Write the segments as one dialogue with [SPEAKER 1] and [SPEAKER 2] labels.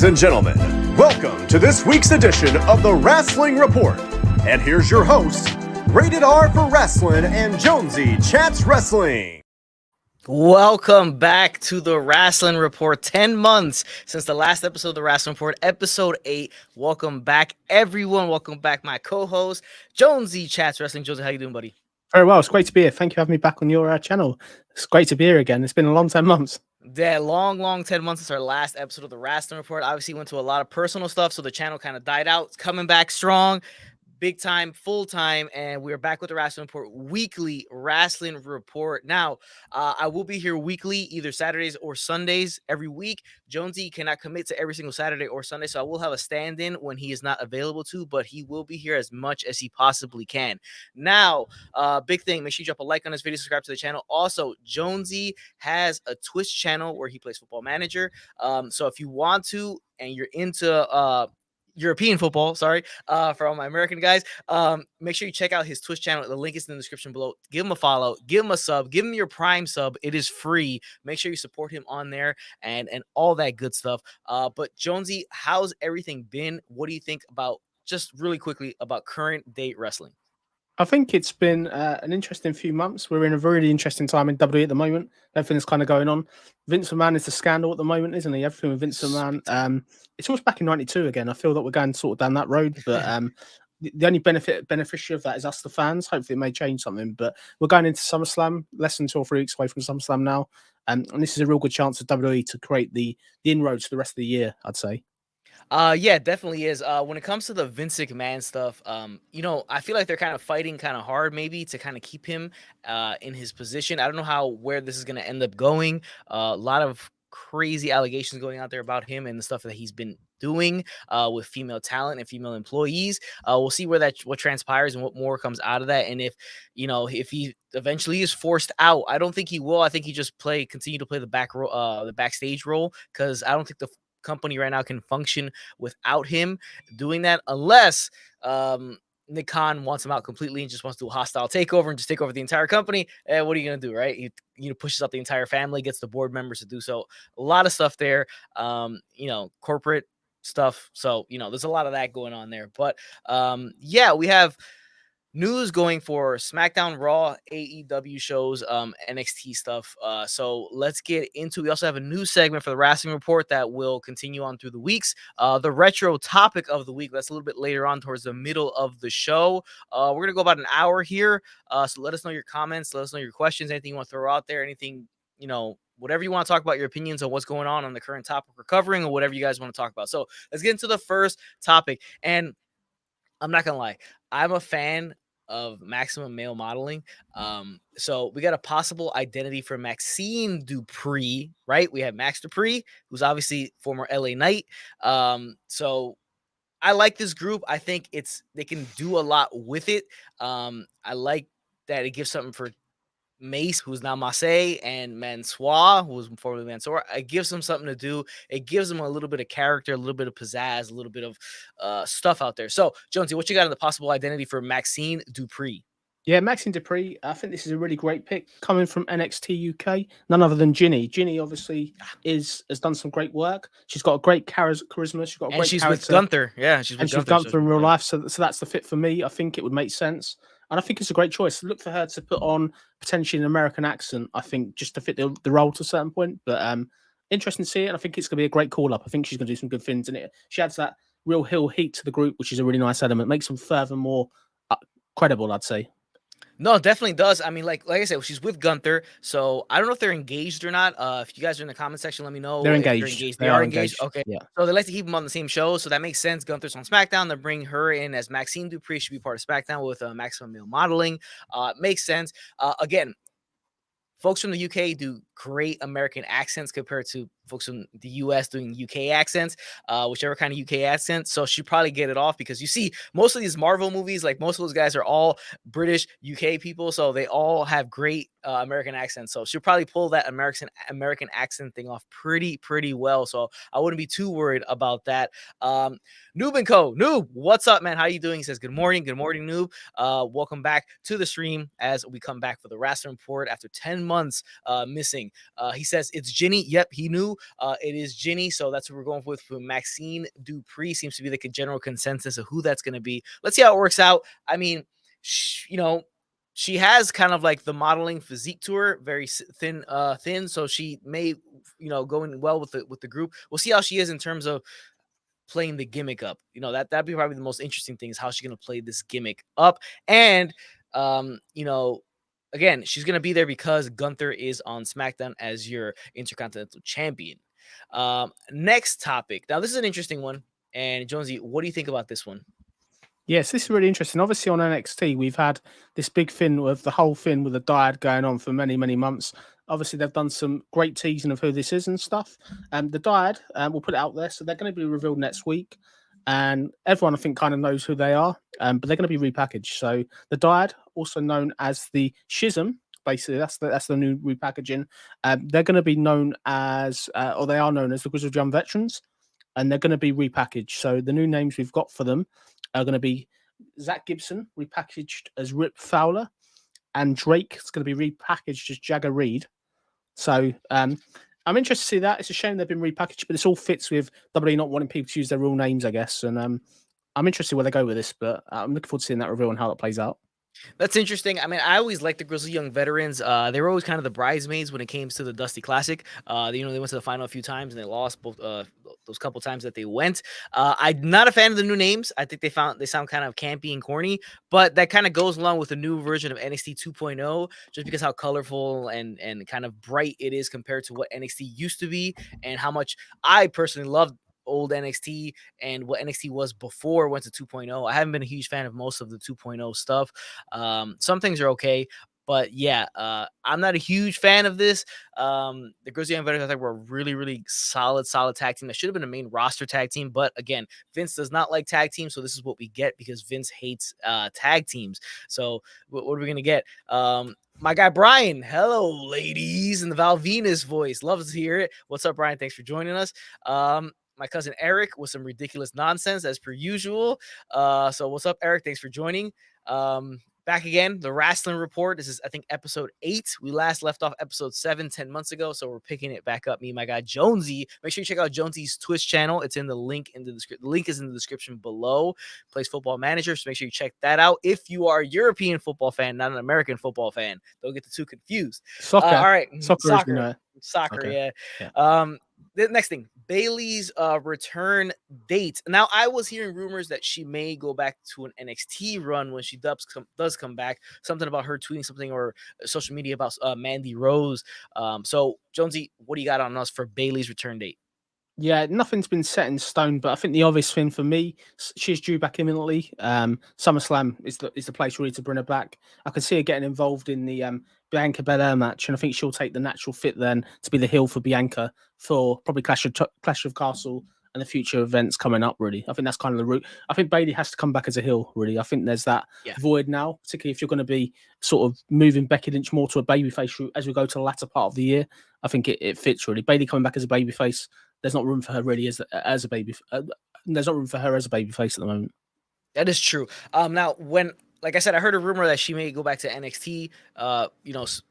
[SPEAKER 1] Ladies and gentlemen, welcome to this week's edition of the Rasslin Report. And here's your host, Rated R for Rasslin and Jonesy Chats Wrestling.
[SPEAKER 2] Welcome back to the Rasslin Report. 10 months since the last episode of the Rasslin Report, episode 8. Welcome back, everyone. Welcome back, my co-host, Jonesy Chats Wrestling. Jonesy, how you doing, buddy?
[SPEAKER 3] Very well. It's great to be here. Thank you for having me back on your channel. It's great to be here again. It's been a long 10 months.
[SPEAKER 2] Yeah, long 10 months since our last episode of the Rasslin Report. Obviously, went to a lot of personal stuff, so the channel kind of died out. It's coming back strong, big time, full time, and we're back with the Rasslin Report, weekly Rasslin Report. Now, I will be here weekly, either Saturdays or Sundays every week. Jonesy cannot commit to every single Saturday or Sunday, so I will have a stand-in when he is not available to, but he will be here as much as he possibly can. Now, big thing, make sure you drop a like on this video, subscribe to the channel. Also, Jonesy has a Twitch channel where he plays Football Manager. So if you want to, and you're into European football, for all my American guys, make sure you check out his Twitch channel. The link is in the description below. Give him a follow, give him a sub, give him your Prime sub. It is free. Make sure you support him on there and all that good stuff. But Jonesy, how's everything been? What do you think about, just really quickly, about current day wrestling?
[SPEAKER 3] I think it's been an interesting few months. We're in a really interesting time in WWE at the moment. Everything's kind of going on. Vince McMahon is the scandal at the moment, isn't he? Everything with Vince McMahon. It's almost back in '92 again. I feel that we're going sort of down that road, but the only beneficiary of that is us, the fans. Hopefully, it may change something. But we're going into SummerSlam, less than 2 or 3 weeks away from SummerSlam now, and this is a real good chance for WWE to create the inroads for the rest of the year, I'd say.
[SPEAKER 2] Yeah, it definitely is. When it comes to the Vince McMahon stuff, I feel like they're kind of fighting kind of hard, maybe, to kind of keep him in his position. I don't know where this is going to end up going. A lot of crazy allegations going out there about him and the stuff that he's been doing with female talent and female employees. We'll see what transpires and what more comes out of that. And if he eventually is forced out, I don't think he will. I think he just continue to play the backstage role, because I don't think the company right now can function without him doing that, unless Nick Khan wants him out completely and just wants to do a hostile takeover and just take over the entire company. What are you gonna do, right? He pushes out the entire family, gets the board members to do so. A lot of stuff there, corporate stuff. So there's a lot of that going on there. But we have news going for SmackDown, Raw, AEW shows, NXT stuff. So let's get into. We also have a new segment for the Rasslin Report that will continue on through the weeks. The retro topic of the week. That's a little bit later on, towards the middle of the show. We're gonna go about an hour here. So let us know your comments. Let us know your questions. Anything you want to throw out there. Anything, whatever you want to talk about, your opinions on what's going on the current topic we're covering, or whatever you guys want to talk about. So let's get into the first topic. And I'm not gonna lie, I'm a fan of Maximum Male Modeling. So we got a possible identity for Maxine Dupree, right? We have Max Dupree, who's obviously former LA Knight. So I like this group. I think they can do a lot with it. I like that it gives something for Mace, who's now Marseille, and Mansoor, who was formerly Mansoor. It gives them something to do. It gives them a little bit of character, a little bit of pizzazz, a little bit of stuff out there. So, Jonesy, what you got on the possible identity for Maxine Dupree?
[SPEAKER 3] Yeah, Maxine Dupree. I think this is a really great pick coming from NXT UK. None other than Ginny. Ginny obviously has done some great work. She's got a great charisma. She's got a great
[SPEAKER 2] she's
[SPEAKER 3] character.
[SPEAKER 2] With Gunther. Yeah, she's with
[SPEAKER 3] Gunther in real life. So that's the fit for me. I think it would make sense. And I think it's a great choice. Look for her to put on potentially an American accent, I think, just to fit the role to a certain point. But interesting to see it. And I think it's going to be a great call-up. I think she's going to do some good things in it. She adds that real heel heat to the group, which is a really nice element. Makes them furthermore credible, I'd say.
[SPEAKER 2] No, it definitely does. I mean, like I said, she's with Gunther, so I don't know if they're engaged or not. If you guys are in the comment section, let me know.
[SPEAKER 3] They're engaged.
[SPEAKER 2] They are engaged. Okay.
[SPEAKER 3] Yeah.
[SPEAKER 2] So they like to keep them on the same show, so that makes sense. Gunther's on SmackDown. They bring her in as Maxine Dupree. Should be part of SmackDown with Maximum Male Modeling. Makes sense. Again, folks from the UK do great American accents compared to folks from the US doing UK accents, whichever kind of UK accent. So she'll probably get it off, because you see most of these Marvel movies, like most of those guys are all British UK people. So they all have great American accents. So she'll probably pull that American accent thing off pretty well. So I wouldn't be too worried about that. Noob & Co. Noob, what's up, man? How you doing? He says, good morning, Noob. Welcome back to the stream as we come back for the Rasslin Report after 10 months missing. thing. He says it's Ginny. Yep, he knew. It is Ginny. So that's what we're going with for Maxine Dupree. Seems to be like a general consensus of who that's going to be. Let's see how it works out. I mean, she has kind of like the modeling physique to her, very thin. So she may, go in well with the group. We'll see how she is in terms of playing the gimmick up. That'd be probably the most interesting thing is how she's going to play this gimmick up. And, again, she's going to be there because Gunther is on SmackDown as your Intercontinental Champion. Next topic. Now, this is an interesting one. And Jonesy, what do you think about this one?
[SPEAKER 3] Yes, this is really interesting. Obviously, on NXT, we've had this big thing with the whole thing with the dyad going on for many, many months. Obviously, they've done some great teasing of who this is and stuff. The dyad, we'll put it out there. So they're going to be revealed next week. And everyone, I think, kind of knows who they are. But they're going to be repackaged. So the dyad, also known as the Schism, basically, that's the new repackaging. They're going to be known as, or they are known as the Grizzled Young Veterans. And they're going to be repackaged. So the new names we've got for them are going to be Zach Gibson, repackaged as Rip Fowler, and Drake is going to be repackaged as Jagger Reed. So I'm interested to see that. It's a shame they've been repackaged, but this all fits with WWE not wanting people to use their real names, I guess. And I'm interested where they go with this, but I'm looking forward to seeing that reveal and how that plays out.
[SPEAKER 2] That's interesting. I mean, I always liked the Grizzly Young Veterans. They were always kind of the bridesmaids when it came to the Dusty Classic. They went to the final a few times and they lost both those couple times that they went. I'm not a fan of the new names. I think they sound kind of campy and corny, but that kind of goes along with the new version of NXT 2.0, just because how colorful and kind of bright it is compared to what NXT used to be, and how much I personally loved old NXT and what NXT was before it went to 2.0. I haven't been a huge fan of most of the 2.0 stuff. Some things are okay, but yeah, I'm not a huge fan of this. The Grizzly Young Veterans, I think, were a really, really solid tag team. That should have been a main roster tag team, but again, Vince does not like tag teams, so this is what we get because Vince hates tag teams. So what are we gonna get? My guy Brian, hello ladies, in the Val Venus voice, loves to hear it. What's up, Brian? Thanks for joining us. My cousin Eric with some ridiculous nonsense as per usual. So what's up, Eric? Thanks for joining. Back again, the Rasslin Report. This is, I think, episode 8. We last left off episode 7 10 months ago, so we're picking it back up. Me and my guy Jonesy. Make sure you check out Jonesy's Twitch channel. It's in the link in the description. The link is in the description below. Plays Football Manager, so make sure you check that out. If you are a European football fan, not an American football fan, don't get the two confused.
[SPEAKER 3] Soccer.
[SPEAKER 2] All right,
[SPEAKER 3] Soccer.
[SPEAKER 2] Yeah.
[SPEAKER 3] Yeah.
[SPEAKER 2] The next thing, Bayley's return date. Now, I was hearing rumors that she may go back to an NXT run when she does come back. Something about her tweeting something or social media about Mandy Rose. So, Jonesy, what do you got on us for Bayley's return date?
[SPEAKER 3] Yeah, nothing's been set in stone, but I think the obvious thing for me, she's due back imminently. SummerSlam is the place really to bring her back. I can see her getting involved in the Bianca Belair match, and I think she'll take the natural fit then to be the heel for Bianca for probably Clash of Castle and the future events coming up. Really, I think that's kind of the route. I think Bayley has to come back as a heel. Really, I think there's that void now, particularly if you're going to be sort of moving Becky Lynch more to a babyface route as we go to the latter part of the year. I think it fits really. Bayley coming back as a babyface. There's not room for her really as a baby. There's not room for her as a babyface at the moment.
[SPEAKER 2] That is true. Now, like I said, I heard a rumor that she may go back to NXT,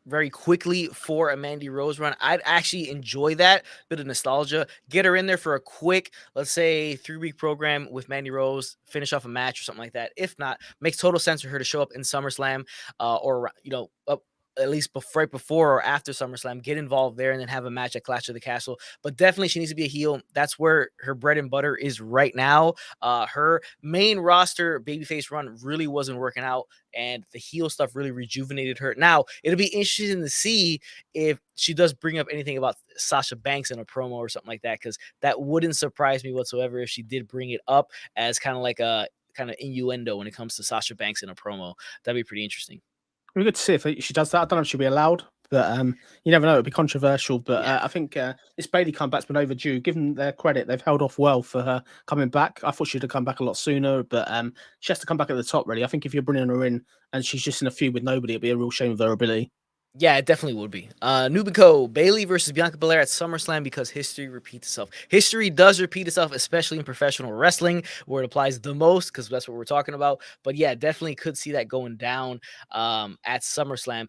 [SPEAKER 2] very quickly for a Mandy Rose run. I'd actually enjoy that bit of nostalgia. Get her in there for a quick, let's say, 3-week program with Mandy Rose, finish off a match or something like that. If not, makes total sense for her to show up in SummerSlam, or at least right before or after SummerSlam, get involved there and then have a match at Clash of the Castle. But definitely she needs to be a heel. That's where her bread and butter is right now. Her main roster babyface run really wasn't working out, and the heel stuff really rejuvenated her. Now, it'll be interesting to see if she does bring up anything about Sasha Banks in a promo or something like that, because that wouldn't surprise me whatsoever if she did bring it up as kind of like a kind of innuendo when it comes to Sasha Banks in a promo. That'd be pretty interesting.
[SPEAKER 3] We're good to see if she does that. I don't know if she'll be allowed, but you never know. It'll be controversial. But I think this Bayley comeback's been overdue. Given their credit, they've held off well for her coming back. I thought she'd have come back a lot sooner, but she has to come back at the top, really. I think if you're bringing her in and she's just in a feud with nobody, it'd be a real shame of her ability.
[SPEAKER 2] Yeah, it definitely would be. Nubico, Bailey versus Bianca Belair at SummerSlam because history repeats itself. History does repeat itself, especially in professional wrestling, where it applies the most, because that's what we're talking about. But yeah, definitely could see that going down at SummerSlam.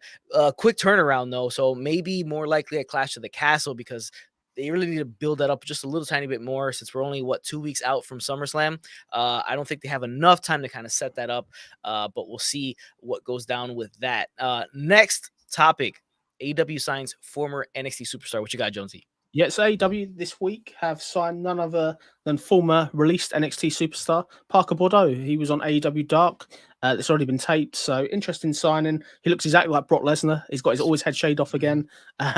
[SPEAKER 2] Quick turnaround, though, so maybe more likely a Clash of the Castle, because they really need to build that up just a little tiny bit more, since we're only, 2 weeks out from SummerSlam. I don't think they have enough time to kind of set that up, but we'll see what goes down with that. Next topic: AEW signs former NXT superstar. What you got, Jonesy?
[SPEAKER 3] Yes, AEW this week have signed none other than former released NXT superstar Parker Bordeaux. He was on AEW Dark. It's already been taped, so interesting signing. He looks exactly like Brock Lesnar. He's got his always head shaved off again,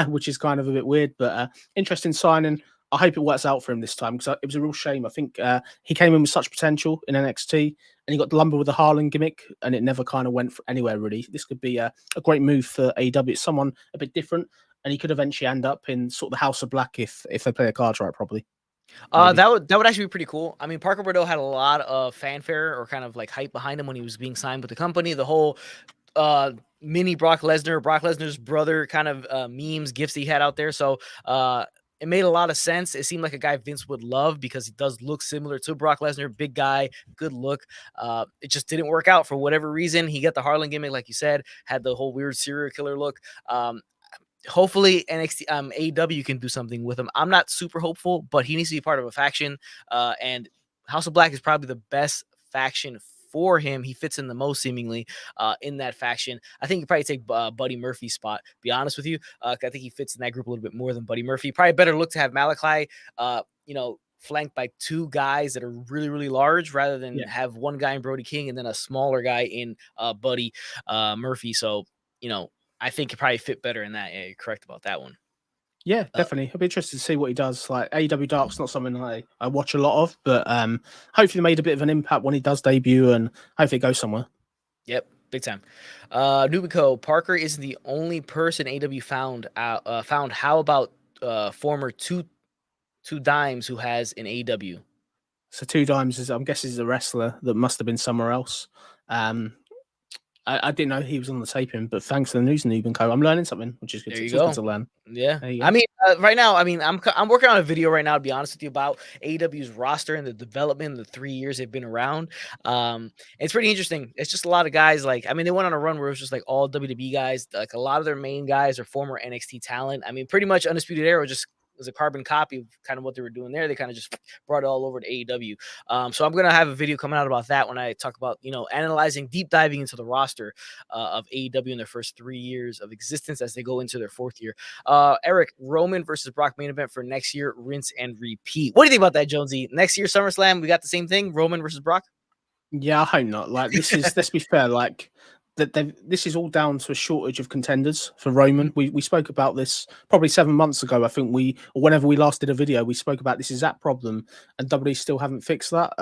[SPEAKER 3] which is kind of a bit weird, but interesting signing. I hope it works out for him this time, because it was a real shame. I think he came in with such potential in NXT, and he got the lumber with the Harlan gimmick, and it never kind of went anywhere really. This could be a great move for AEW. It's someone a bit different, and he could eventually end up in sort of the House of Black if they play the cards right properly.
[SPEAKER 2] That would actually be pretty cool. I mean, Parker Bordeaux had a lot of fanfare or kind of like hype behind him when he was being signed with the company. The whole mini Brock Lesnar's brother kind of memes, gifs he had out there. So it made a lot of sense. It seemed like a guy Vince would love, because he does look similar to Brock Lesnar. Big guy, good look. It just didn't work out for whatever reason. He got the Harlan gimmick, like you said, had the whole weird serial killer look. Hopefully NXT AEW can do something with him. I'm not super hopeful, but he needs to be part of a faction. And House of Black is probably the best faction for him. He fits in the most, seemingly, in that faction. I think you probably take Buddy Murphy's spot. Be honest with you, I think he fits in that group a little bit more than Buddy Murphy. Probably better look to have Malachi, flanked by two guys that are really, really large, rather than have one guy in Brody King and then a smaller guy in Buddy Murphy. So, I think it probably fit better in that. Yeah, you're correct about that one.
[SPEAKER 3] Yeah, definitely. I'll be interested to see what he does. Like AEW Dark's not something I watch a lot of, but hopefully made a bit of an impact when he does debut, and hopefully it goes somewhere.
[SPEAKER 2] Yep, big time. Nubico, Parker isn't the only person AEW found. How about former two dimes who has an AEW?
[SPEAKER 3] So Two Dimes I'm guessing is a wrestler that must have been somewhere else. I didn't know he was on the taping, but thanks to the news, Noob and Co, I'm learning something, which is good.
[SPEAKER 2] There you
[SPEAKER 3] It's
[SPEAKER 2] go.
[SPEAKER 3] good to learn.
[SPEAKER 2] Yeah, I mean, right now, I'm working on a video right now, to be honest with you, about AEW's roster and the development in the 3 years they've been around. It's pretty interesting. It's just a lot of guys. Like, I mean, they went on a run where it was just like all WWE guys. Like, a lot of their main guys are former NXT talent. I mean, pretty much Undisputed Era just was a carbon copy of kind of what they were doing there. They kind of just brought it all over to AEW. So I'm going to have a video coming out about that when I talk about, analyzing, deep diving into the roster of AEW in their first 3 years of existence as they go into their 4th year. Eric, Roman versus Brock main event for next year, rinse and repeat. What do you think about that, Jonesy? Next year, SummerSlam, we got the same thing, Roman versus Brock?
[SPEAKER 3] Yeah, I hope not. Like, this is, let's be fair, like, this is all down to a shortage of contenders for Roman. We spoke about this probably 7 months ago. I think or whenever we last did a video, we spoke about this exact problem, and WWE still haven't fixed that.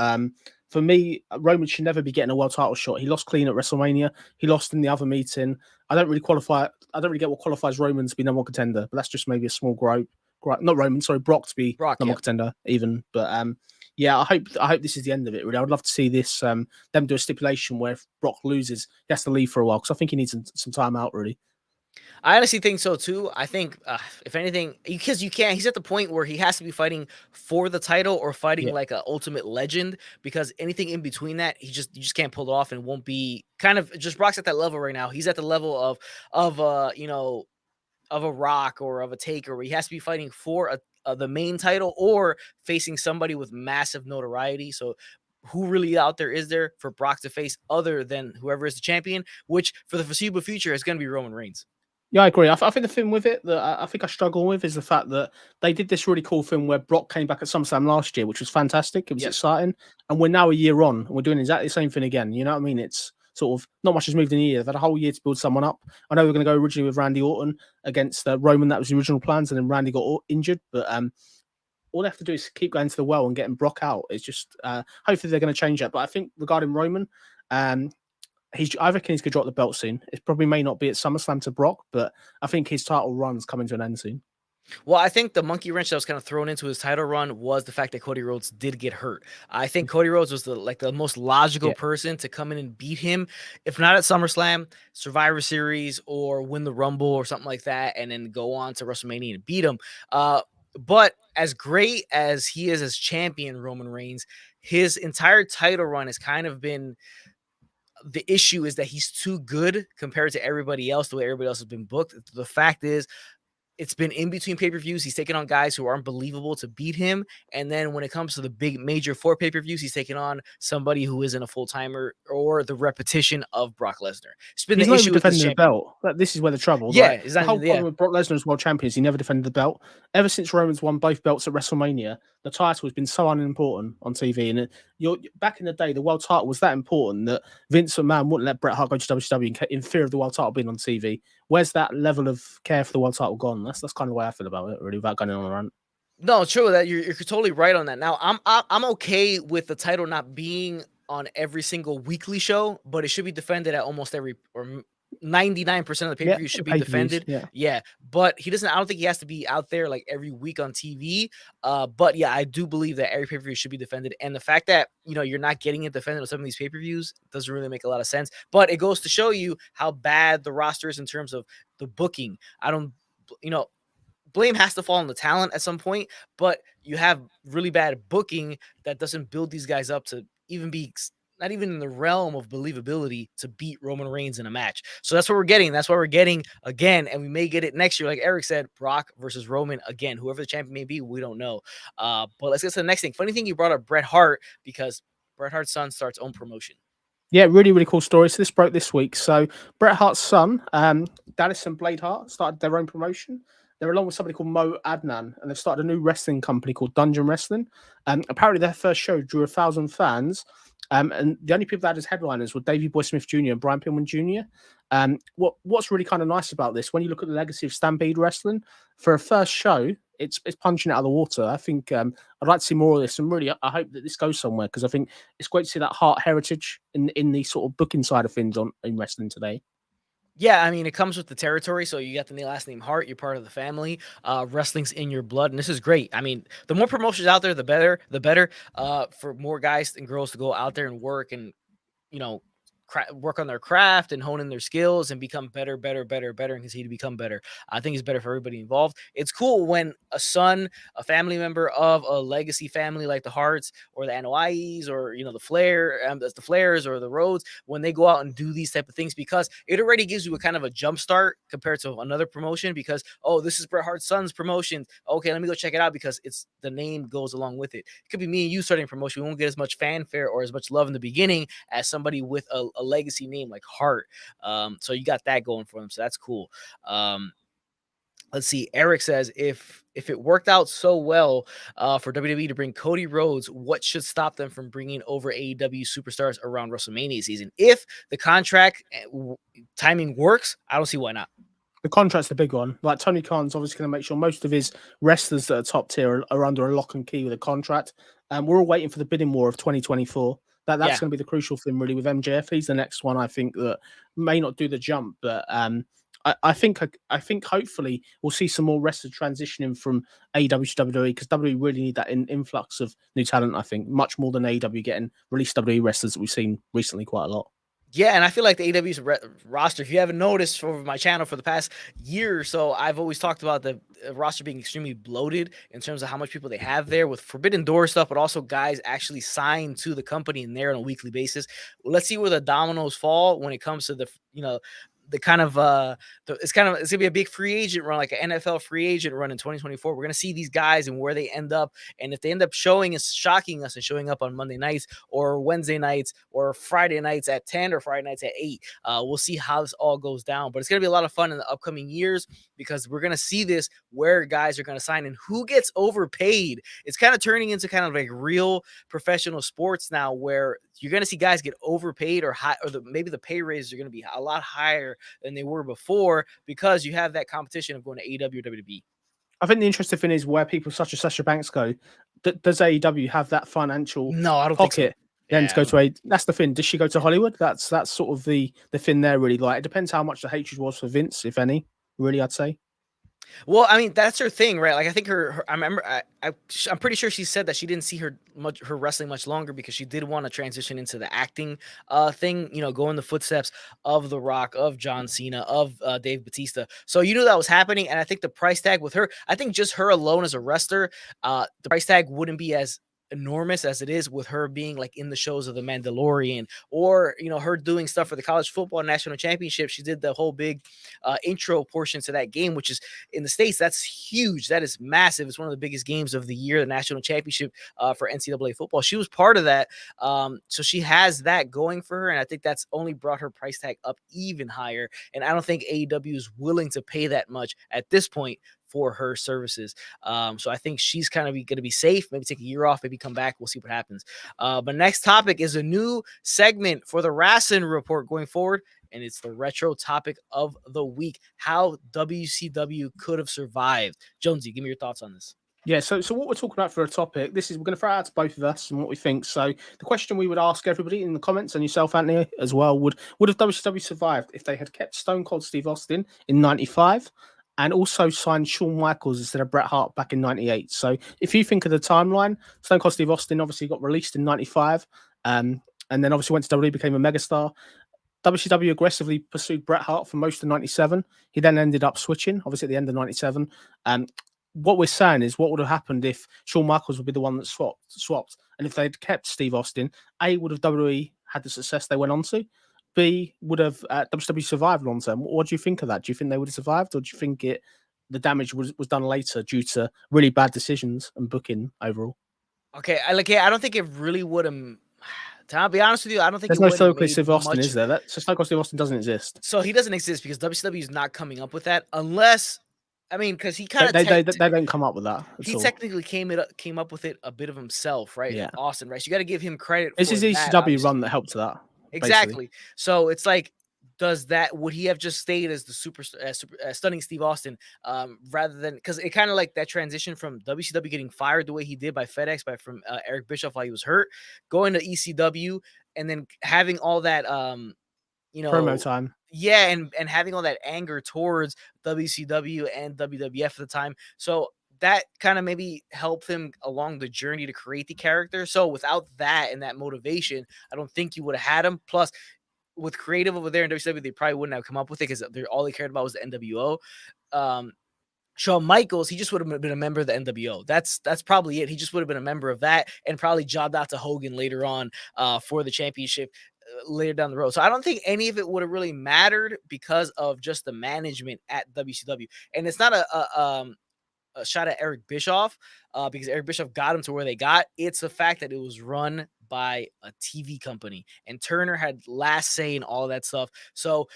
[SPEAKER 3] For me, Roman should never be getting a world title shot. He lost clean at WrestleMania. He lost in the other meeting. I don't really get what qualifies Roman to be number one contender, but that's just maybe a small gripe. Not Roman, sorry, Brock to be number one contender even. But yeah, I hope this is the end of it. Really, I would love to see this them do a stipulation where if Brock loses, he has to leave for a while, because I think he needs some time out. Really,
[SPEAKER 2] I honestly think so too. I think if anything, because he's at the point where he has to be fighting for the title or fighting like an ultimate legend, because anything in between that, you just can't pull it off, and won't be kind of just Brock's at that level right now. He's at the level of a Rock or of a Taker, where he has to be fighting for the main title or facing somebody with massive notoriety. So who really out there is there for Brock to face other than whoever is the champion, which for the foreseeable future is going to be Roman Reigns?
[SPEAKER 3] Yeah, I agree. I think the thing with it that I think I struggle with is the fact that they did this really cool thing where Brock came back at SummerSlam last year, which was fantastic. It was exciting. And we're now a year on, and we're doing exactly the same thing again. You know what I mean? It's sort of not much has moved in a year. They've had a whole year to build someone up. I know we are going to go originally with Randy Orton against Roman. That was the original plans, and then Randy got injured. But all they have to do is keep going to the well and getting Brock out. It's just hopefully they're going to change that. But I think regarding Roman, I reckon he's going to drop the belt soon. It probably may not be at SummerSlam to Brock, but I think his title run's coming to an end soon.
[SPEAKER 2] Well, I think the monkey wrench that was kind of thrown into his title run was the fact that Cody Rhodes did get hurt. I think Cody Rhodes was the most logical
[SPEAKER 3] Yeah.
[SPEAKER 2] person to come in and beat him, if not at SummerSlam, Survivor Series, or win the Rumble or something like that, and then go on to WrestleMania and beat him. But as great as he is as champion, Roman Reigns, his entire title run has kind of been, the issue is that he's too good compared to everybody else, the way everybody else has been booked. The fact is, it's been in between pay-per-views. He's taken on guys who aren't believable to beat him. And then when it comes to the big major 4 pay-per-views, he's taken on somebody who isn't a full-timer or the repetition of Brock Lesnar. It's been
[SPEAKER 3] He's
[SPEAKER 2] the
[SPEAKER 3] not
[SPEAKER 2] issue
[SPEAKER 3] even
[SPEAKER 2] with this
[SPEAKER 3] defending the belt. This is where the trouble.
[SPEAKER 2] Yeah,
[SPEAKER 3] Like,
[SPEAKER 2] is
[SPEAKER 3] the
[SPEAKER 2] that
[SPEAKER 3] whole problem with Brock Lesnar as world champion is he never defended the belt. Ever since Roman's won both belts at WrestleMania, the title has been so unimportant on TV. And you're back in the day, the world title was that important that Vince McMahon wouldn't let Bret Hart go to WWE in fear of the world title being on TV. Where's that level of care for the world title gone? That's kind of the way I feel about it, really, without going on a rant.
[SPEAKER 2] No, true that you're totally right on that. Now, I'm okay with the title not being on every single weekly show, but it should be defended at almost every, or 99% of the pay-per-view should be defended. Yeah. But he doesn't, I don't think he has to be out there like every week on TV. But yeah, I do believe that every pay-per-view should be defended. And the fact that, you're not getting it defended on some of these pay-per-views doesn't really make a lot of sense. But it goes to show you how bad the roster is in terms of the booking. I don't, blame has to fall on the talent at some point, but you have really bad booking that doesn't build these guys up to even be not even in the realm of believability to beat Roman Reigns in a match. So that's what we're getting. That's what we're getting again. And we may get it next year. Like Eric said, Brock versus Roman again, whoever the champion may be, we don't know. But let's get to the next thing. Funny thing, you brought up Bret Hart because Bret Hart's son starts own promotion.
[SPEAKER 3] Yeah, really, really cool story. So this broke this week. So Bret Hart's son, Dallas and Blade Hart, started their own promotion. They're along with somebody called Mo Adnan, and they've started a new wrestling company called Dungeon Wrestling. Apparently, their first show drew 1,000 fans. And the only people that had as headliners were Davey Boy Smith Jr. and Brian Pillman Jr. What's really kind of nice about this, when you look at the legacy of Stampede Wrestling, for a first show, it's punching it out of the water. I think I'd like to see more of this, and really, I hope that this goes somewhere, because I think it's great to see that Hart heritage in the sort of booking side of things in wrestling today.
[SPEAKER 2] Yeah, I mean, it comes with the territory. So you got the last name Hart, you're part of the family. Wrestling's in your blood, and this is great. I mean, the more promotions out there, the better. For more guys and girls to go out there and work and, work on their craft and hone in their skills and become better, and continue to become better. I think it's better for everybody involved. It's cool when a son, a family member of a legacy family like the Harts or the Anoa'is or the Flairs or the Rhodes, when they go out and do these type of things, because it already gives you a kind of a jump start compared to another promotion, because this is Bret Hart's son's promotion. Okay, let me go check it out, because it's the name goes along with it. It could be me and you starting a promotion. We won't get as much fanfare or as much love in the beginning as somebody with a legacy name like Hart. So you got that going for them. So that's cool. Let's see. Eric says, if it worked out so well for WWE to bring Cody Rhodes, what should stop them from bringing over AEW superstars around WrestleMania season? If the contract timing works, I don't see why not.
[SPEAKER 3] The contract's the big one. Like, Tony Khan's obviously going to make sure most of his wrestlers that are top tier are under a lock and key with a contract. We're all waiting for the bidding war of 2024. That's going to be the crucial thing, really, with MJF. He's the next one, I think, that may not do the jump, but I think hopefully we'll see some more wrestlers transitioning from AEW to WWE, because WWE really need that influx of new talent, I think, much more than AEW getting released WWE wrestlers that we've seen recently quite a lot.
[SPEAKER 2] Yeah, and I feel like the AEW's roster, if you haven't noticed over my channel for the past year or so, I've always talked about the roster being extremely bloated in terms of how much people they have there with Forbidden Door stuff, but also guys actually signed to the company and there on a weekly basis. Well, let's see where the dominoes fall when it comes to the it's gonna be a big free agent run, like an NFL free agent run in 2024. We're gonna see these guys and where they end up, and if they end up showing us, shocking us, and showing up on Monday nights or Wednesday nights or Friday nights at 10 or Friday nights at 8, we'll see how this all goes down. But it's gonna be a lot of fun in the upcoming years, because we're gonna see this, where guys are gonna sign and who gets overpaid. It's kind of turning into kind of like real professional sports now, where you're going to see guys get overpaid or high, or maybe the pay raises are going to be a lot higher than they were before, because you have that competition of going to AEW or WWE.
[SPEAKER 3] I think the interesting thing is where people such as Sasha Banks go. Does AEW have that financial pocket then to go to a? That's the thing. Does she go to Hollywood? That's sort of the thing there, really. Like, it depends how much the hatred was for Vince, if any. Really, I'd say.
[SPEAKER 2] Well, I mean, that's her thing, right? Like, I think I remember, I'm pretty sure she said that she didn't see her wrestling much longer because she did want to transition into the acting thing, go in the footsteps of The Rock, of John Cena, of Dave Bautista. So you knew that was happening, and I think the price tag with her, I think just her alone as a wrestler, the price tag wouldn't be as enormous as it is with her being like in the shows of The Mandalorian, or her doing stuff for the college football national championship. She did the whole big intro portion to that game, which is in the States, that's huge. That is massive. It's one of the biggest games of the year, the national championship for NCAA football. She was part of that. So she has that going for her. And I think that's only brought her price tag up even higher. And I don't think AEW is willing to pay that much at this point for her services. So I think she's kind of going to be safe, maybe take a year off, maybe come back. We'll see what happens. But next topic is a new segment for the Rasslin Report going forward. And it's the retro topic of the week, how WCW could have survived. Jonesy, give me your thoughts on this.
[SPEAKER 3] Yeah, so what we're talking about for a topic, we're going to throw it out to both of us and what we think. So the question we would ask everybody in the comments, and yourself, Anthony, as well, would have WCW survived if they had kept Stone Cold Steve Austin in 95 and also signed Shawn Michaels instead of Bret Hart back in 98? So if you think of the timeline, Stone Cold Steve Austin obviously got released in 95, and then obviously went to WWE, became a megastar. WCW aggressively pursued Bret Hart for most of 97. He then ended up switching, obviously at the end of 97. What we're saying is what would have happened if Shawn Michaels would be the one that swapped. And if they'd kept Steve Austin, A, would have WWE had the success they went on to? B, would have WWE survived long term? What do you think of that? Do you think they would have survived, or do you think the damage was done later due to really bad decisions and booking overall?
[SPEAKER 2] Okay, I don't think it really would have. To be honest with you, I don't think
[SPEAKER 3] there's no Stone Cold Steve Austin, is there? So Stone Cold Steve Austin doesn't exist.
[SPEAKER 2] So he doesn't exist because WCW is not coming up with that, unless, I mean, because he kind of
[SPEAKER 3] they don't come up with that.
[SPEAKER 2] He technically came up with it a bit of himself, right?
[SPEAKER 3] Yeah,
[SPEAKER 2] Austin, right? So you got to give him credit.
[SPEAKER 3] This is ECW run that helped to that.
[SPEAKER 2] Exactly. Basically. So it's like, would he have just stayed as the super stunning Steve Austin rather than, because it kind of like that transition from WCW getting fired the way he did by FedEx from Eric Bischoff while he was hurt, going to ECW, and then having all that
[SPEAKER 3] promo time.
[SPEAKER 2] Yeah, and having all that anger towards WCW and WWF at the time. So that kind of maybe helped him along the journey to create the character. So without that and that motivation, I don't think you would have had him. Plus, with creative over there in WCW, they probably wouldn't have come up with it because all they cared about was the NWO. Shawn Michaels, he just would have been a member of the NWO. That's probably it. He just would have been a member of that and probably jobbed out to Hogan later on for the championship later down the road. So I don't think any of it would have really mattered because of just the management at WCW. And it's not a shot at Eric Bischoff because Eric Bischoff got him to where they got. It's the fact that it was run by a TV company and Turner had last say in all that stuff. So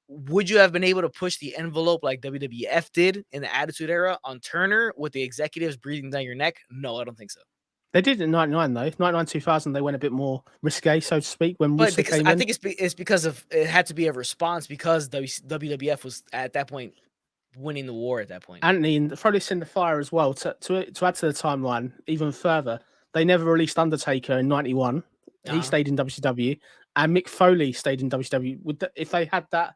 [SPEAKER 2] would you have been able to push the envelope like WWF did in the Attitude Era on Turner with the executives breathing down your neck? No, I don't think so.
[SPEAKER 3] They did in 99 though. 99, 2000, they went a bit more risque, so to speak.
[SPEAKER 2] I think it's because of it had to be a response because WWF was at that point winning the war at that point.
[SPEAKER 3] Anthony, and throw this in the fire as well to add to the timeline even further. They never released Undertaker in 91. He stayed in WCW, and Mick Foley stayed in WCW. If they had that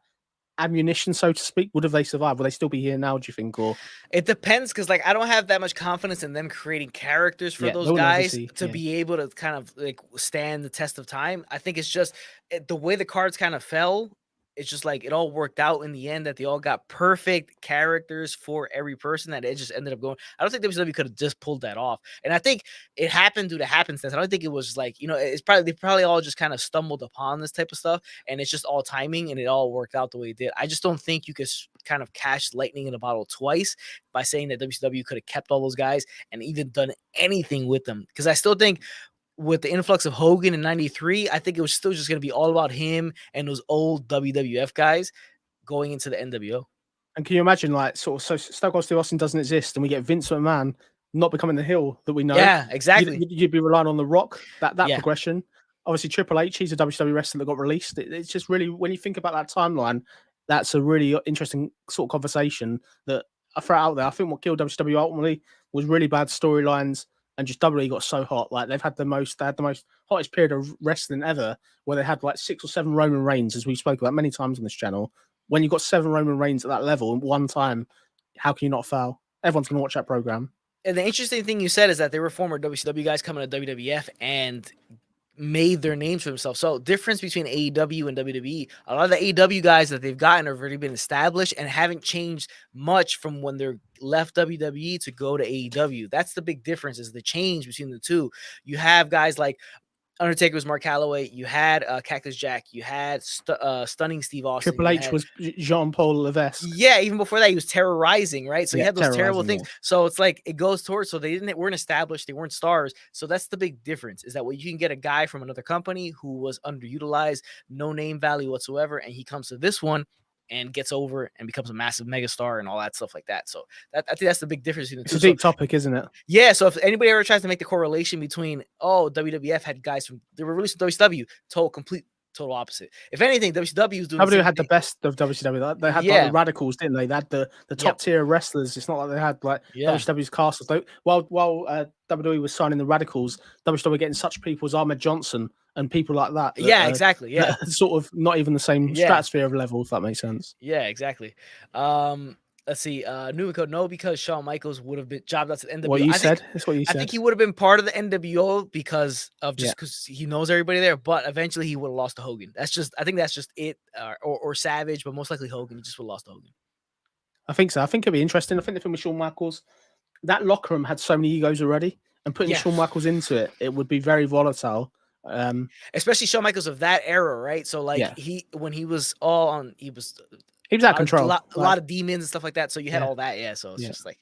[SPEAKER 3] ammunition, so to speak, would have they survived? Would they still be here now, do you think? Or
[SPEAKER 2] it depends, because I don't have that much confidence in them creating characters for those guys to be able to kind of like stand the test of time. I think it's just the way the cards kind of fell. It's just like it all worked out in the end that they all got perfect characters for every person that it just ended up going. I don't think WCW could have just pulled that off. And I think it happened due to happenstance. I don't think it was like, it's they probably all just kind of stumbled upon this type of stuff and it's just all timing and it all worked out the way it did. I just don't think you could kind of catch lightning in a bottle twice by saying that WCW could have kept all those guys and even done anything with them. Because I still think with the influx of Hogan in 93, I think it was still just going to be all about him and those old WWF guys going into the NWO.
[SPEAKER 3] And can you imagine, like, so Stone Cold Steve Austin doesn't exist and we get Vince McMahon not becoming the heel that we know?
[SPEAKER 2] Yeah, exactly.
[SPEAKER 3] You'd be relying on The Rock, that progression. Obviously, Triple H, he's a WCW wrestler that got released. It's just really, when you think about that timeline, that's a really interesting sort of conversation that I throw out there. I think what killed WCW ultimately was really bad storylines. And just WWE got so hot. Like they had the most hottest period of wrestling ever, where they had like 6 or 7 Roman Reigns, as we spoke about many times on this channel. When you got 7 Roman Reigns at that level in one time, how can you not foul? Everyone's going to watch that program.
[SPEAKER 2] And the interesting thing you said is that they were former WCW guys coming to WWF and made their names for themselves. So difference between AEW and WWE, a lot of the AEW guys that they've gotten have already been established and haven't changed much from when they're left WWE to go to AEW. That's the big difference, is the change between the two. You have guys like Undertaker was Mark Calloway. You had Cactus Jack. You had Stunning Steve Austin.
[SPEAKER 3] Triple H was Jean-Paul Levesque.
[SPEAKER 2] Yeah, even before that, he was terrorizing, right? So
[SPEAKER 3] Yeah,
[SPEAKER 2] he had those terrible
[SPEAKER 3] terrorizing,
[SPEAKER 2] things. So it's like it goes towards. So they weren't established. They weren't stars. So that's the big difference. Is that what you can get a guy from another company who was underutilized, no name value whatsoever, and he comes to this one and gets over and becomes a massive megastar and all that stuff like that. So I think that's the big difference between the two.
[SPEAKER 3] It's a deep topic, isn't it?
[SPEAKER 2] Yeah, so if anybody ever tries to make the correlation between, WWF had guys from, they were released from WCW, total opposite. If anything, WCW was doing
[SPEAKER 3] WWE had the best of WCW. They had like the radicals, didn't they? They had the top tier wrestlers. It's not like they had like WCW's castles. While WWE was signing the radicals, WWE were getting such people as Ahmed Johnson and people like that.
[SPEAKER 2] Exactly. Yeah,
[SPEAKER 3] sort of not even the same stratosphere of level, if that makes sense.
[SPEAKER 2] Yeah, exactly. Let's see. New code no, because Shawn Michaels would have been jobbed out to the NWO.
[SPEAKER 3] What you said? That's what you said.
[SPEAKER 2] I think he would have been part of the NWO because he knows everybody there. But eventually, he would have lost to Hogan. I think that's just it. Or Savage, but most likely Hogan. He just would have lost to Hogan.
[SPEAKER 3] I think so. I think it'd be interesting. I think the film with Shawn Michaels, that locker room had so many egos already, and putting Shawn Michaels into it, it would be very volatile.
[SPEAKER 2] Especially Shawn Michaels of that era, right? So when he was all on, he was
[SPEAKER 3] out of control.
[SPEAKER 2] A lot of demons and stuff like that. So you had all that, so it's just like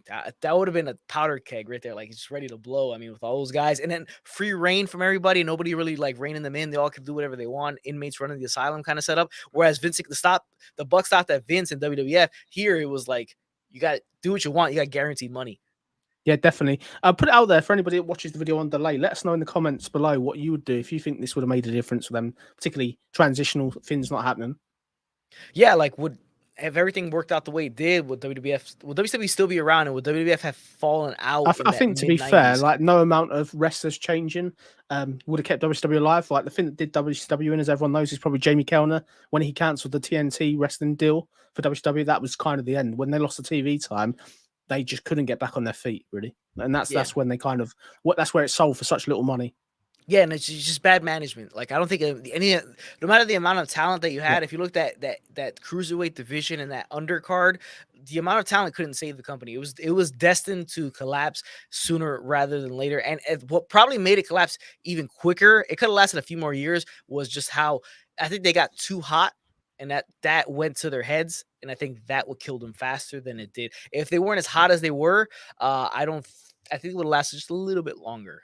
[SPEAKER 2] that would have been a powder keg right there, like it's just ready to blow. I mean, with all those guys, and then free reign from everybody, nobody really like reining them in. They all could do whatever they want. Inmates running the asylum kind of setup. Whereas the buck stopped at Vince and WWF. Here it was like you got to do what you want. You got guaranteed money.
[SPEAKER 3] Yeah, definitely. Put it out there for anybody that watches the video on delay. Let us know in the comments below what you would do if you think this would have made a difference for them, particularly transitional things not happening.
[SPEAKER 2] Yeah, like have everything worked out the way it did, would WWF, would WCW still be around, and would WWF have fallen out?
[SPEAKER 3] I think, to be fair, like no amount of wrestlers changing would have kept WCW alive. Like the thing that did WCW in, as everyone knows, is probably Jamie Kellner when he cancelled the TNT wrestling deal for WCW. That was kind of the end. When they lost the TV time, they just couldn't get back on their feet, really. And that's when they that's where it sold for such little money.
[SPEAKER 2] Yeah, and it's just bad management. Like, I don't think no matter the amount of talent that you had, if you looked at that cruiserweight division and that undercard, the amount of talent couldn't save the company. It was destined to collapse sooner rather than later. And what probably made it collapse even quicker, it could have lasted a few more years, was just how I think they got too hot, and that went to their heads. And I think that would kill them faster than it did. If they weren't as hot as they were, I think it would have lasted just a little bit longer.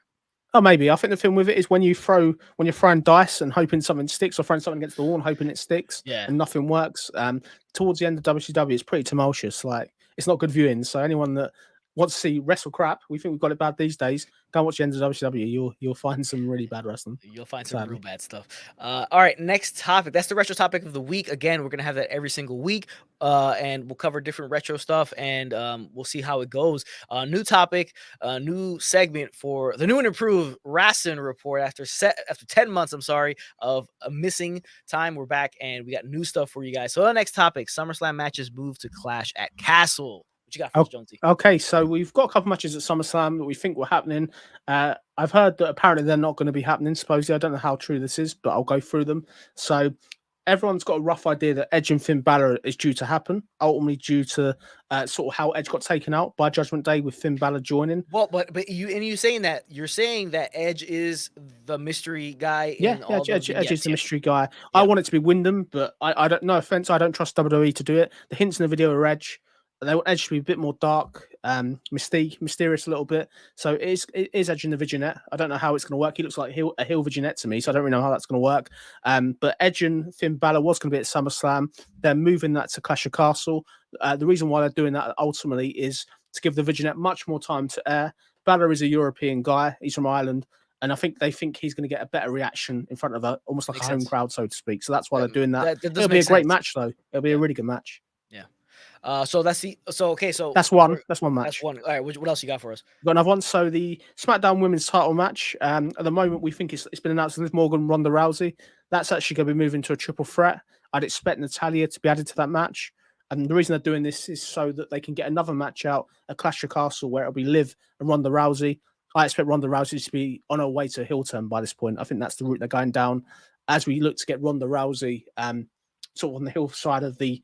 [SPEAKER 3] Oh, maybe. I think the thing with it is when you're throwing dice and hoping something sticks, or throwing something against the wall and hoping it sticks, and nothing works. Towards the end of WCW, it's pretty tumultuous. Like, it's not good viewing. So anyone that wants to see wrestle crap, we think we've got it bad these days, go and watch the end of WCW. You'll find some really bad wrestling.
[SPEAKER 2] You'll find some real bad stuff. All right, next topic. That's the retro topic of the week. Again, we're gonna have that every single week, and we'll cover different retro stuff, and we'll see how it goes. New topic, new segment for the new and improved Rasslin report. After 10 months, of a missing time, we're back, and we got new stuff for you guys. So the next topic: SummerSlam matches move to Clash at Castle. What you got for us, Jonesy?
[SPEAKER 3] Okay, so we've got a couple matches at SummerSlam that we think were happening. I've heard that apparently they're not going to be happening, supposedly. I don't know how true this is, but I'll go through them. So everyone's got a rough idea that Edge and Finn Balor is due to happen, ultimately due to sort of how Edge got taken out by Judgment Day with Finn Balor joining.
[SPEAKER 2] Well, but you're saying that Edge is the mystery guy.
[SPEAKER 3] Edge is the mystery guy. Yeah. I want it to be Wyndham, but I don't. No offense, I don't trust WWE to do it. The hints in the video are Edge. They want Edge to be a bit more dark, mysterious a little bit. So it is Edge in the Vignette. I don't know how it's going to work. He looks like a heel Vignette to me, so I don't really know how that's going to work. But Edge and Finn Balor was going to be at SummerSlam. They're moving that to Clash of Castle. The reason why they're doing that ultimately is to give the Vignette much more time to air. Balor is a European guy. He's from Ireland. And I think they think he's going to get a better reaction in front of almost like a home crowd, so to speak. So that's why they're doing that. It'll be a great match, though. It'll be a really good match.
[SPEAKER 2] So that's
[SPEAKER 3] that's one match.
[SPEAKER 2] That's one. All right, what else you got for us?
[SPEAKER 3] We've got another one. So the SmackDown Women's Title match. At the moment, we think it's been announced Liv Morgan, Ronda Rousey. That's actually going to be moving to a triple threat. I'd expect Natalya to be added to that match. And the reason they're doing this is so that they can get another match out at Clash of Castle where it'll be Liv and Ronda Rousey. I expect Ronda Rousey to be on her way to a heel turn by this point. I think that's the route they're going down as we look to get Ronda Rousey sort of on the heel side of the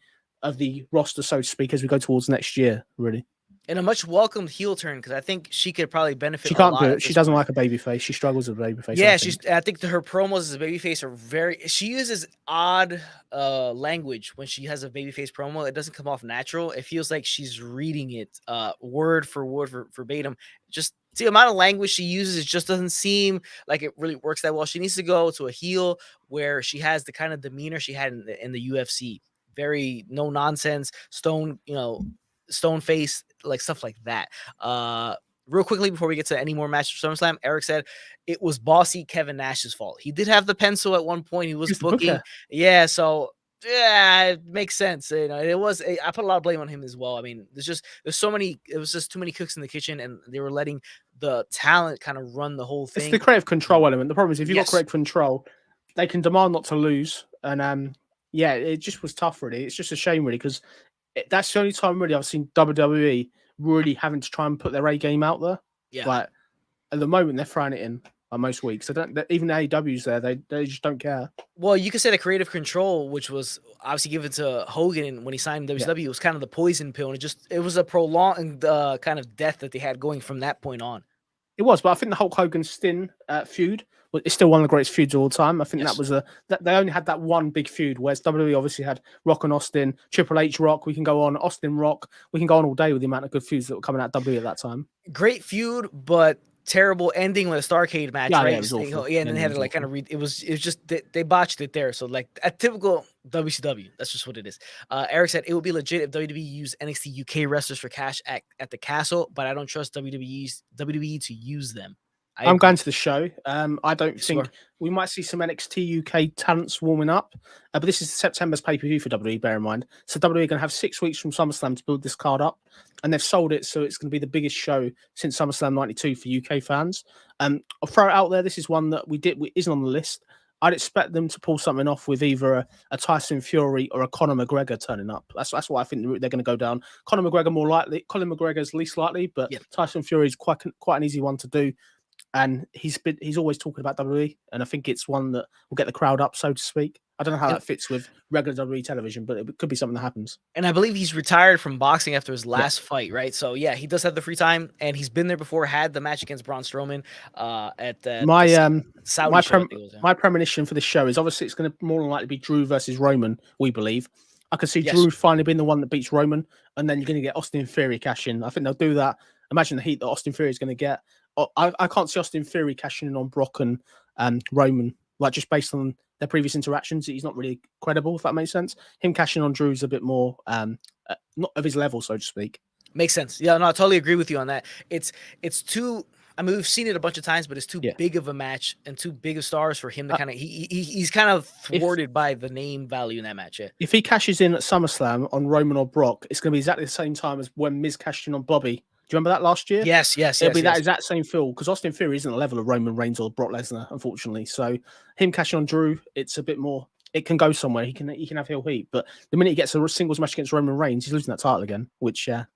[SPEAKER 3] roster, so to speak, as we go towards next year, really.
[SPEAKER 2] And a much welcomed heel turn because I think she could probably benefit.
[SPEAKER 3] She can't
[SPEAKER 2] a lot
[SPEAKER 3] do it. She doesn't like a babyface. She struggles with a babyface.
[SPEAKER 2] Yeah, I think her promos as a babyface are very. She uses odd language when she has a babyface promo. It doesn't come off natural. It feels like she's reading it word for word verbatim. Just the amount of language she uses, it just doesn't seem like it really works that well. She needs to go to a heel where she has the kind of demeanor she had in the UFC. Very no nonsense, stone face, like stuff like that. Real quickly before we get to any more matches for SummerSlam, Eric said it was bossy Kevin Nash's fault. He did have the pencil at one point. He was booking. Yeah, so yeah, it makes sense. It was. I put a lot of blame on him as well. I mean, there's so many. It was just too many cooks in the kitchen, and they were letting the talent kind of run the whole thing.
[SPEAKER 3] It's the creative control element. The problem is if you've got creative control, they can demand not to lose, and yeah, it just was tough. Really, it's just a shame, really, because that's the only time really I've seen WWE really having to try and put their A game out there.
[SPEAKER 2] Yeah.
[SPEAKER 3] But at the moment, they're throwing it in most weeks. So even the AEW's there, they just don't care.
[SPEAKER 2] Well, you could say the creative control, which was obviously given to Hogan when he signed WWE, was kind of the poison pill. And it was a prolonged kind of death that they had going from that point on.
[SPEAKER 3] It was, but I think the Hulk Hogan Sting feud it's still one of the greatest feuds of all time. I think that was that they only had that one big feud, whereas WWE obviously had Rock and Austin, Triple H Rock. We can go on Austin Rock. We can go on all day with the amount of good feuds that were coming out of WWE at that time.
[SPEAKER 2] Great feud, but terrible ending with a Starrcade match, right?
[SPEAKER 3] Yeah, it was awful.
[SPEAKER 2] And then they had to like kind of it was just they botched it there. So like a typical WCW, that's just what it is. Eric said it would be legit if WWE used NXT UK wrestlers for cash at the Castle, but I don't trust WWE to use them.
[SPEAKER 3] I'm going to the show. I don't think we might see some NXT UK talents warming up, but this is September's pay-per-view for WWE, bear in mind. So WWE are going to have 6 weeks from SummerSlam to build this card up, and they've sold it, so it's going to be the biggest show since SummerSlam 92 for UK fans. I'll throw it out there. This is one that isn't on the list. I'd expect them to pull something off with either a Tyson Fury or a Conor McGregor turning up. That's what I think the route they're going to go down. Conor McGregor more likely. Conor McGregor's least likely, but Tyson Fury is quite an easy one to do. And he's always talking about WWE, and I think it's one that will get the crowd up, so to speak. I don't know how that fits with regular WWE television, but it could be something that happens. And
[SPEAKER 2] I believe he's retired from boxing after his last fight, right? So yeah, he does have the free time, and he's been there before. Had the match against Braun Strowman at the Saudi show.
[SPEAKER 3] My premonition for this show is obviously it's going to more than likely be Drew versus Roman. We believe. I could see Drew finally being the one that beats Roman, and then you're going to get Austin Theory cash in. I think they'll do that. Imagine the heat that Austin Theory is going to get. I can't see Austin Theory cashing in on Brock and Roman, like just based on their previous interactions. He's not really credible, if that makes sense. Him cashing on Drew's a bit more not of his level, so to speak.
[SPEAKER 2] Makes sense. Yeah, no, I totally agree with you on that. It's too. I mean, we've seen it a bunch of times, but it's too big of a match and too big of stars for him to kind of. He's kind of thwarted by the name value in that match. Yeah.
[SPEAKER 3] If he cashes in at SummerSlam on Roman or Brock, it's going to be exactly the same time as when Miz cashed in on Bobby. Do you remember that last year?
[SPEAKER 2] Yes.
[SPEAKER 3] It'll be that exact same feel because Austin Theory isn't the level of Roman Reigns or Brock Lesnar, unfortunately. So him cashing on Drew, it's a bit more. It can go somewhere. He can have heel heat, but the minute he gets a singles match against Roman Reigns, he's losing that title again. Which there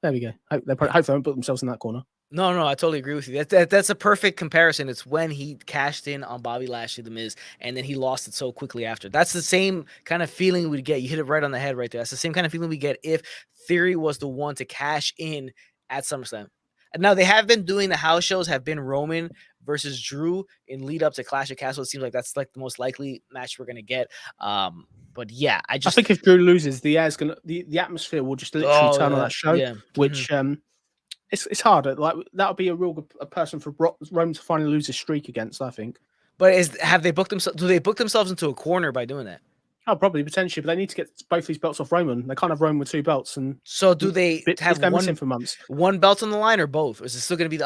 [SPEAKER 3] we go. Hope they won't put themselves in that corner.
[SPEAKER 2] No, I totally agree with you. That's a perfect comparison. It's when he cashed in on Bobby Lashley, The Miz, and then he lost it so quickly after. That's the same kind of feeling we'd get. You hit it right on the head right there. That's the same kind of feeling we get if Theory was the one to cash in at SummerSlam. And now they have been doing the house shows, have been Roman versus Drew in lead up to Clash of Castle. It seems like that's like the most likely match we're gonna get. But yeah, I think
[SPEAKER 3] if Drew loses, the atmosphere will just literally turn on that show. Yeah. Which it's harder. Like that would be a person for Roman to finally lose his streak against, I think.
[SPEAKER 2] But have they booked themselves? Do they book themselves into a corner by doing that?
[SPEAKER 3] Oh, probably potentially, but they need to get both these belts off Roman. They can't have Roman with 2 belts, and
[SPEAKER 2] so do they have
[SPEAKER 3] one
[SPEAKER 2] belt on the line or both? Or is it still going to be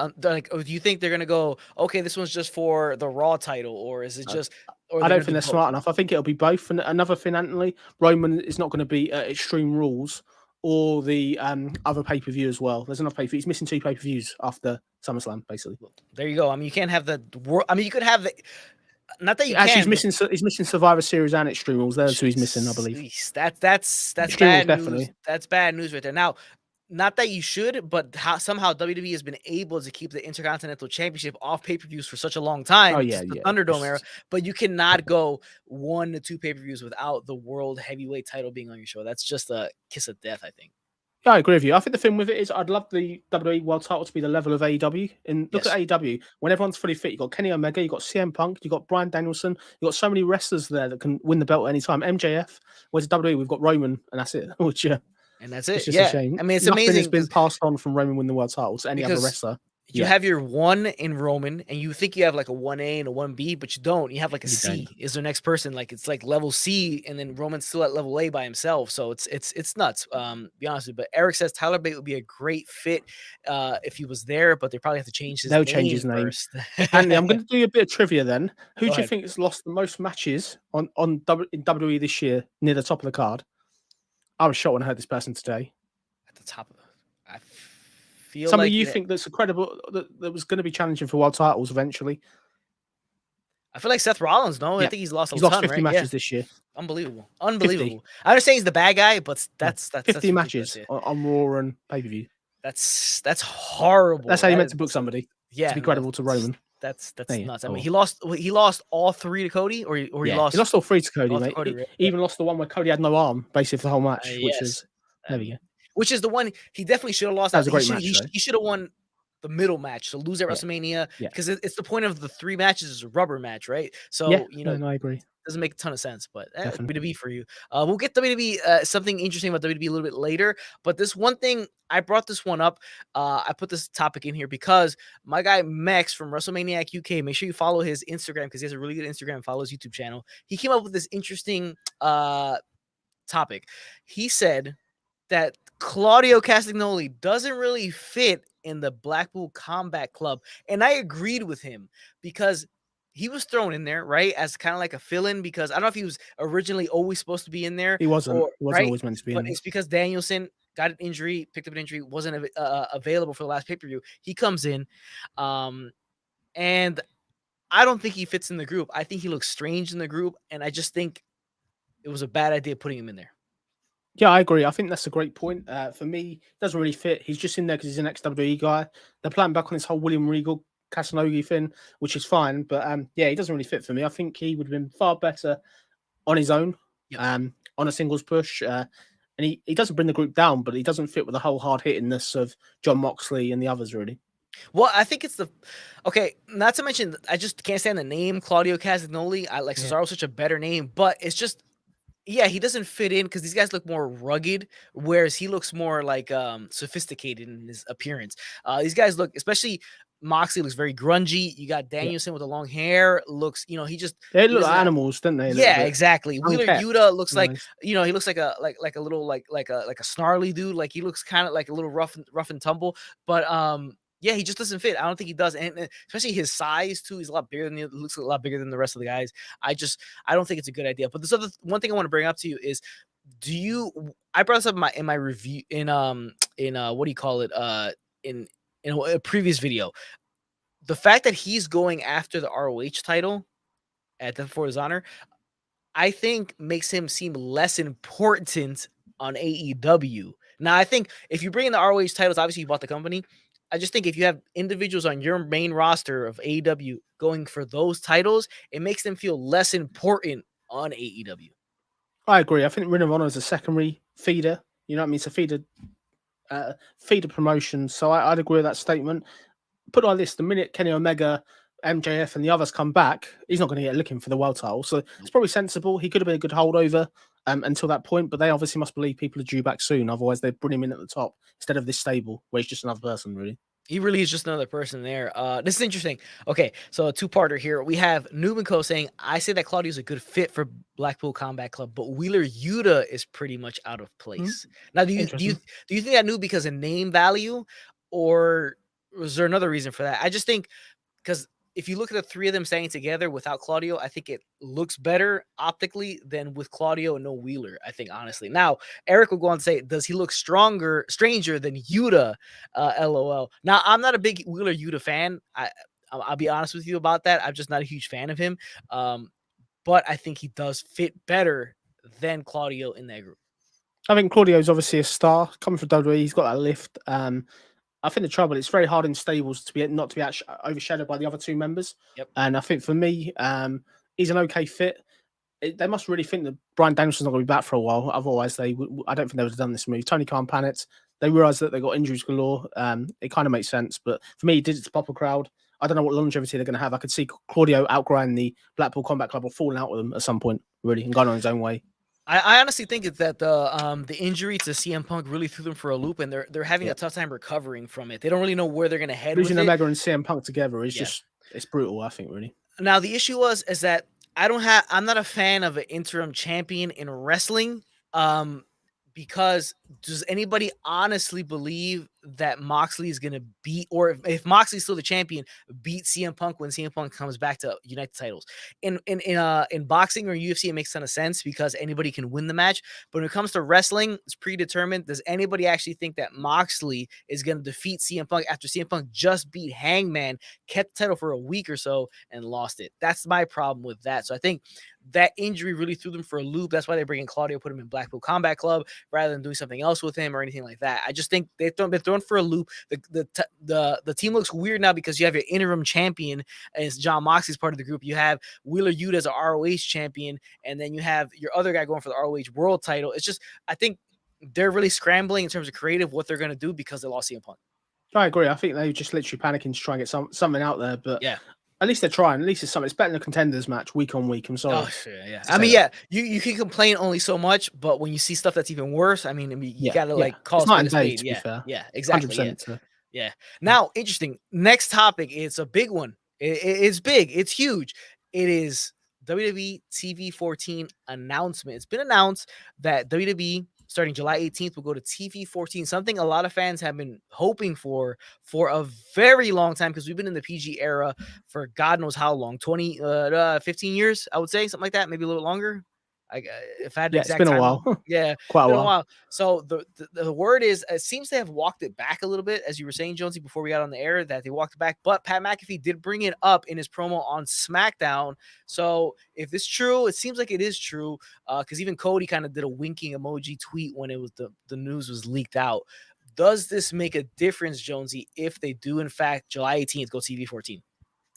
[SPEAKER 2] or do you think they're going to go? Okay, this one's just for the Raw title, or is it just?
[SPEAKER 3] I don't think they're smart enough. I think it'll be both. And another thing, Anthony, Roman is not going to be Extreme Rules or the other pay-per-view as well. There's enough pay-per-view. He's missing 2 pay-per-views after SummerSlam, basically.
[SPEAKER 2] There you go. I mean, you can't have the. I mean, you could have the. Not that you
[SPEAKER 3] Actually,
[SPEAKER 2] can.
[SPEAKER 3] he's missing Survivor Series and Extreme Rules. Those two he's missing, I believe.
[SPEAKER 2] That's
[SPEAKER 3] Extreme Rules,
[SPEAKER 2] bad news.
[SPEAKER 3] definitely.
[SPEAKER 2] That's bad news right there. Now, not that you should, but somehow WWE has been able to keep the Intercontinental Championship off pay-per-views for such a long time.
[SPEAKER 3] Oh yeah,
[SPEAKER 2] the
[SPEAKER 3] yeah.
[SPEAKER 2] Thunderdome era. But you cannot go 1 to 2 pay-per-views without the World Heavyweight title being on your show. That's just a kiss of death, I think.
[SPEAKER 3] Yeah, I agree with you. I think the thing with it is I'd love the WWE World title to be the level of AEW. And look at AEW, when everyone's fully fit, you've got Kenny Omega, you've got CM Punk, you've got Bryan Danielson, you've got so many wrestlers there that can win the belt at any time. MJF, whereas WWE, we've got Roman, and that's it. Which
[SPEAKER 2] and that's it.
[SPEAKER 3] it's just a shame.
[SPEAKER 2] I mean, it's
[SPEAKER 3] Nothing
[SPEAKER 2] amazing.
[SPEAKER 3] has been passed on from Roman winning the world title to any other wrestler.
[SPEAKER 2] You have your 1 in Roman, and you think you have like a 1A and a 1B, but you don't. You have like a C is their next person. Like it's like level C, and then Roman's still at level A by himself. So it's nuts. Be honest with you. But Eric says Tyler Bate would be a great fit if he was there, but they probably have to change his name. They'll change his name
[SPEAKER 3] first. Andy, I'm going to do you a bit of trivia then. Who do you think has lost the most matches in WWE this year near the top of the card? I was shocked when I heard this person today.
[SPEAKER 2] At the top of I
[SPEAKER 3] Somebody you think that's credible that was going to be challenging for world titles eventually?
[SPEAKER 2] I feel like Seth Rollins. No, I think he's lost.
[SPEAKER 3] He's lost 50 matches this year.
[SPEAKER 2] Unbelievable. 50. I understand he's the bad guy, but that's
[SPEAKER 3] 50 matches on Raw and pay per view.
[SPEAKER 2] That's horrible.
[SPEAKER 3] That's how you meant to book somebody.
[SPEAKER 2] Yeah,
[SPEAKER 3] to be credible to Roman.
[SPEAKER 2] That's nuts. I mean, he lost all 3 to Cody, or he lost
[SPEAKER 3] all 3 to Cody, mate. He even lost the one where Cody had no arm, basically for the whole match, which is there we go.
[SPEAKER 2] Which is the one he definitely should have lost.
[SPEAKER 3] That was a great match.
[SPEAKER 2] He should have won the middle match, so lose at WrestleMania, because it's the point of the 3 matches is a rubber match, right? So
[SPEAKER 3] I agree.
[SPEAKER 2] Doesn't make a ton of sense, but WWE for you. We'll get WWE something interesting about WWE a little bit later. But this one thing, I brought this one up. I put this topic in here because my guy Mex from WrestleManiac UK, make sure you follow his Instagram because he has a really good Instagram. Follow his YouTube channel. He came up with this interesting topic. He said that Claudio Castagnoli doesn't really fit in the Blackpool Combat Club. And I agreed with him because he was thrown in there, right, as kind of like a fill-in because I don't know if he was originally always supposed to be in there.
[SPEAKER 3] He wasn't. He wasn't always meant to be in there.
[SPEAKER 2] But it's because Danielson got an injury, picked up an injury, wasn't available for the last pay-per-view. He comes in, and I don't think he fits in the group. I think he looks strange in the group, and I just think it was a bad idea putting him in there.
[SPEAKER 3] Yeah, I agree. I think that's a great point. For me, it doesn't really fit. He's just in there because he's an ex-WWE guy. They're playing back on this whole William Regal, Castagnoli thing, which is fine. But he doesn't really fit for me. I think he would have been far better on his own, on a singles push. And he doesn't bring the group down, but he doesn't fit with the whole hard-hittingness of Jon Moxley and the others, really.
[SPEAKER 2] Well, I think it's not to mention, I just can't stand the name Claudio Castagnoli. I like Cesaro's such a better name, but it's just, he doesn't fit in because these guys look more rugged, whereas he looks more like sophisticated in his appearance. These guys look, especially Moxley, looks very grungy. You got Danielson with the long hair. Looks, they
[SPEAKER 3] look like animals, don't they?
[SPEAKER 2] Yeah, exactly. Wheeler Yuta looks like, he looks like a little like a snarly dude. Like he looks kind of like a little rough and tumble, but he just doesn't fit. I don't think he does, and especially his size too. He's a lot bigger looks a lot bigger than the rest of the guys. I don't think it's a good idea. But this other one thing I want to bring up to you is, I brought this up in my review in what do you call it in a previous video. The fact that he's going after the ROH title for his honor, I think makes him seem less important on AEW. Now, I think if you bring in the ROH titles, obviously you bought the company. I just think if you have individuals on your main roster of AEW going for those titles, it makes them feel less important on AEW.
[SPEAKER 3] I agree. I think Ring of Honor is a secondary feeder. You know what I mean? It's a feeder promotion. So I'd agree with that statement. Put it like this: the minute Kenny Omega, MJF, and the others come back, he's not going to get looking for the world title. So it's probably sensible. He could have been a good holdover until that point, but they obviously must believe people are due back soon. Otherwise, they'd bring him in at the top instead of this stable, where he's just another person, really.
[SPEAKER 2] He really is just another person there. This is interesting. Okay, so a two-parter here. We have Noob and Co saying, I say that Claudio's a good fit for Blackpool Combat Club, but Wheeler Yuta is pretty much out of place. Now, do you think that Noob because of name value, or was there another reason for that? I just think because if you look at the 3 of them standing together without Claudio, I think it looks better optically than with Claudio and no Wheeler, I think, honestly. Now, Eric will go on to say, does he look stranger than Yuta? LOL. Now, I'm not a big Wheeler Yuta fan. I'll be honest with you about that. I'm just not a huge fan of him. But I think he does fit better than Claudio in that group.
[SPEAKER 3] I think Claudio's obviously a star coming from WWE. He's got that lift. I think the trouble, it's very hard in stables to be not to be overshadowed by the other two members.
[SPEAKER 2] Yep.
[SPEAKER 3] And I think for me, he's an okay fit. They must really think that Bryan Danielson's not going to be back for a while. Otherwise, I don't think they would have done this move. Tony Khan panicked. They realised that they got injuries galore. It kind of makes sense. But for me, he did it to pop a crowd. I don't know what longevity they're going to have. I could see Claudio outgrowing the Blackpool Combat Club or falling out with them at some point, really, and going on his own way.
[SPEAKER 2] I honestly think it's that the injury to CM Punk really threw them for a loop, and they're having a tough time recovering from it. They don't really know where they're going to head.
[SPEAKER 3] Losing
[SPEAKER 2] with
[SPEAKER 3] Omega and CM Punk together is it's brutal. I think really.
[SPEAKER 2] Now the issue is that I'm not a fan of an interim champion in wrestling. Because does anybody honestly believe that Moxley is going to beat, or if Moxley's still the champion, beat CM Punk when CM Punk comes back to United titles? In boxing or UFC, it makes a ton of sense because anybody can win the match. But when it comes to wrestling, it's predetermined. Does anybody actually think that Moxley is going to defeat CM Punk after CM Punk just beat Hangman, kept the title for a week or so, and lost it? That's my problem with that. So I think that injury really threw them for a loop. That's why they bring in Claudio, put him in Blackpool Combat Club rather than doing something else with him or anything like that. I just think they've been thrown for a loop. The team looks weird now because you have your interim champion as John Moxley's part of the group. You have Wheeler Yuta as an ROH champion, and then you have your other guy going for the ROH world title. It's just, I think they're really scrambling in terms of creative what they're going to do because they lost CM Punk.
[SPEAKER 3] I agree. I think they're just literally panicking to try and get something out there, but
[SPEAKER 2] yeah.
[SPEAKER 3] At least they're trying. At least it's something. It's better than a contenders match week on week. I'm sorry.
[SPEAKER 2] Oh, sure, yeah. I mean, yeah, you can complain only so much, but when you see stuff that's even worse, I mean, you gotta call it a spade.
[SPEAKER 3] To be fair.
[SPEAKER 2] Yeah, exactly.
[SPEAKER 3] 100%.
[SPEAKER 2] Yeah. Now, interesting. Next topic. It's a big one. It's big. It's huge. It is WWE TV 14 announcement. It's been announced that WWE starting July 18th will go to TV 14, something a lot of fans have been hoping for a very long time because we've been in the PG era for God knows how long, 15 years, I would say, something like that, maybe a little longer. If I had
[SPEAKER 3] it's been a while.
[SPEAKER 2] Quite a while. So the word is, it seems they have walked it back a little bit, as you were saying, Jonesy, before we got on the air, that they walked it back. But Pat McAfee did bring it up in his promo on SmackDown. So if it's true, it seems like it is true, because even Cody kind of did a winking emoji tweet when it was the news was leaked out. Does this make a difference, Jonesy, if they do in fact July 18th go TV 14?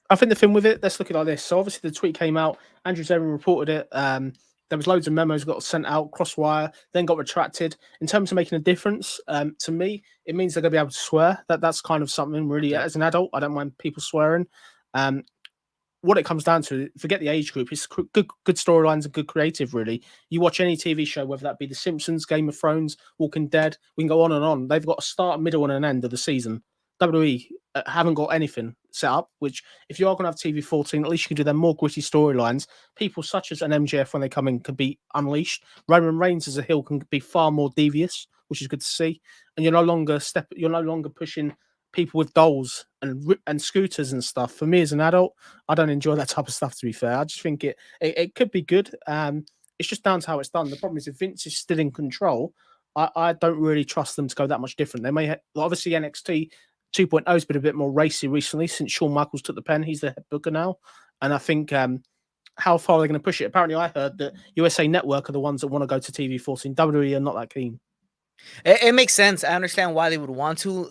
[SPEAKER 3] I think the thing with it, let's look at it like this. So obviously the tweet came out. Andrew Zevon reported it. There was loads of memos got sent out, crosswire, then got retracted. In terms of making a difference, to me, it means they're going to be able to swear. That's kind of something really. As an adult, I don't mind people swearing. What it comes down to, forget the age group, it's good storylines and good creative, really. You watch any TV show, whether that be The Simpsons, Game of Thrones, Walking Dead, we can go on and on. They've got a start, middle, and an end of the season. WWE haven't got anything set up, which if you are going to have TV 14, at least you can do them more gritty storylines. People such as an MJF, when they come in, can be unleashed. Roman Reigns as a heel can be far more devious, which is good to see. And you're no longer pushing people with dolls and scooters and stuff. For me as an adult, I don't enjoy that type of stuff, to be fair. I just think it could be good. It's just down to how it's done. The problem is if Vince is still in control, I don't really trust them to go that much different. They may obviously NXT 2.0 has been a bit more racy recently since Shawn Michaels took the pen. He's the head booker now. And I think how far are they going to push it? Apparently, I heard that USA Network are the ones that want to go to TV 14. WWE are not that keen.
[SPEAKER 2] It makes sense. I understand why they would want to.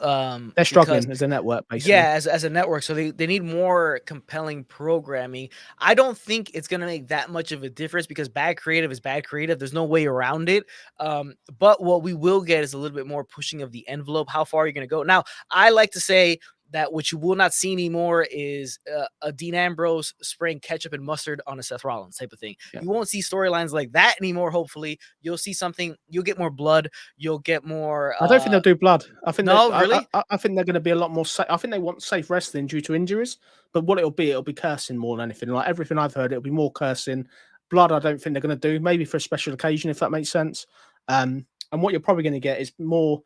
[SPEAKER 3] They're struggling as a network, basically.
[SPEAKER 2] Yeah, as a network. So they need more compelling programming. I don't think it's going to make that much of a difference because bad creative is bad creative. There's no way around it. But what we will get is a little bit more pushing of the envelope. How far are you going to go? Now, I like to say that what you will not see anymore is a Dean Ambrose spraying ketchup and mustard on a Seth Rollins type of thing. Yeah. You won't see storylines like that anymore, hopefully. You'll see something, you'll get more blood, you'll get more...
[SPEAKER 3] I don't think they'll do blood. I think
[SPEAKER 2] really?
[SPEAKER 3] I think they're going to be a lot more safe. I think they want safe wrestling due to injuries, but what it'll be cursing more than anything. Like everything I've heard, it'll be more cursing. Blood, I don't think they're going to do, maybe for a special occasion, if that makes sense. And what you're probably going to get is more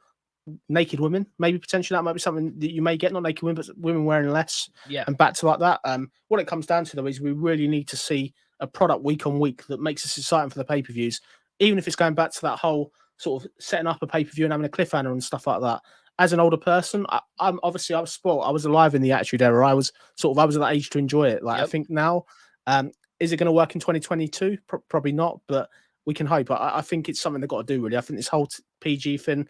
[SPEAKER 3] naked women, maybe potentially that might be something that you may get, not naked women, but women wearing less, and back to like that. What it comes down to though is we really need to see a product week on week that makes us exciting for the pay-per-views, even if it's going back to that whole sort of setting up a pay-per-view and having a cliffhanger and stuff like that. as an older person, I'm obviously I was spoiled. I was alive in the Attitude Era. I was at that age to enjoy it. Like I think now, is it going to work in 2022? Probably not, but we can hope. I think it's something they've got to do. Really, I think this whole PG thing,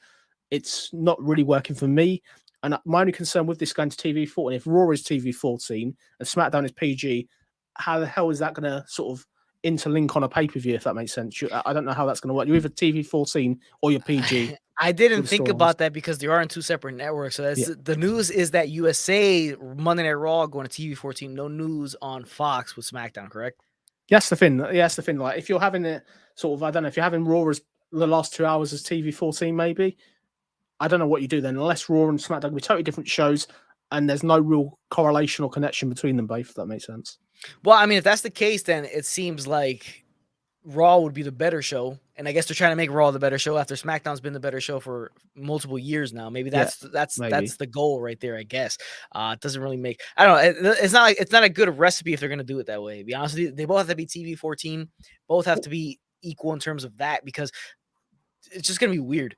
[SPEAKER 3] it's not really working for me. And my only concern with this going to TV 14, if Raw is TV 14 and SmackDown is PG, how the hell is that going to sort of interlink on a pay-per-view, if that makes sense? I don't know how that's going to work. You're either TV 14 or you're PG.
[SPEAKER 2] I didn't think about that because they are on 2 separate networks. So that's the news is that USA Monday Night Raw going to TV 14. No news on Fox with SmackDown, correct?
[SPEAKER 3] That's the thing. Yeah, that's the thing. Like if you're having it sort of, I don't know, if you're having Raw as the last 2 hours as TV 14, maybe. I don't know what you do then, unless Raw and SmackDown will be totally different shows and there's no real correlation or connection between them both, if that makes sense.
[SPEAKER 2] Well, I mean, if that's the case, then it seems like Raw would be the better show. And I guess they're trying to make Raw the better show after SmackDown's been the better show for multiple years now. Maybe that's the goal right there, I guess. It doesn't really make, I don't know. It's not a good recipe if they're going to do it that way. To be honest with you, they both have to be TV 14. Both have to be equal in terms of that because it's just going to be weird.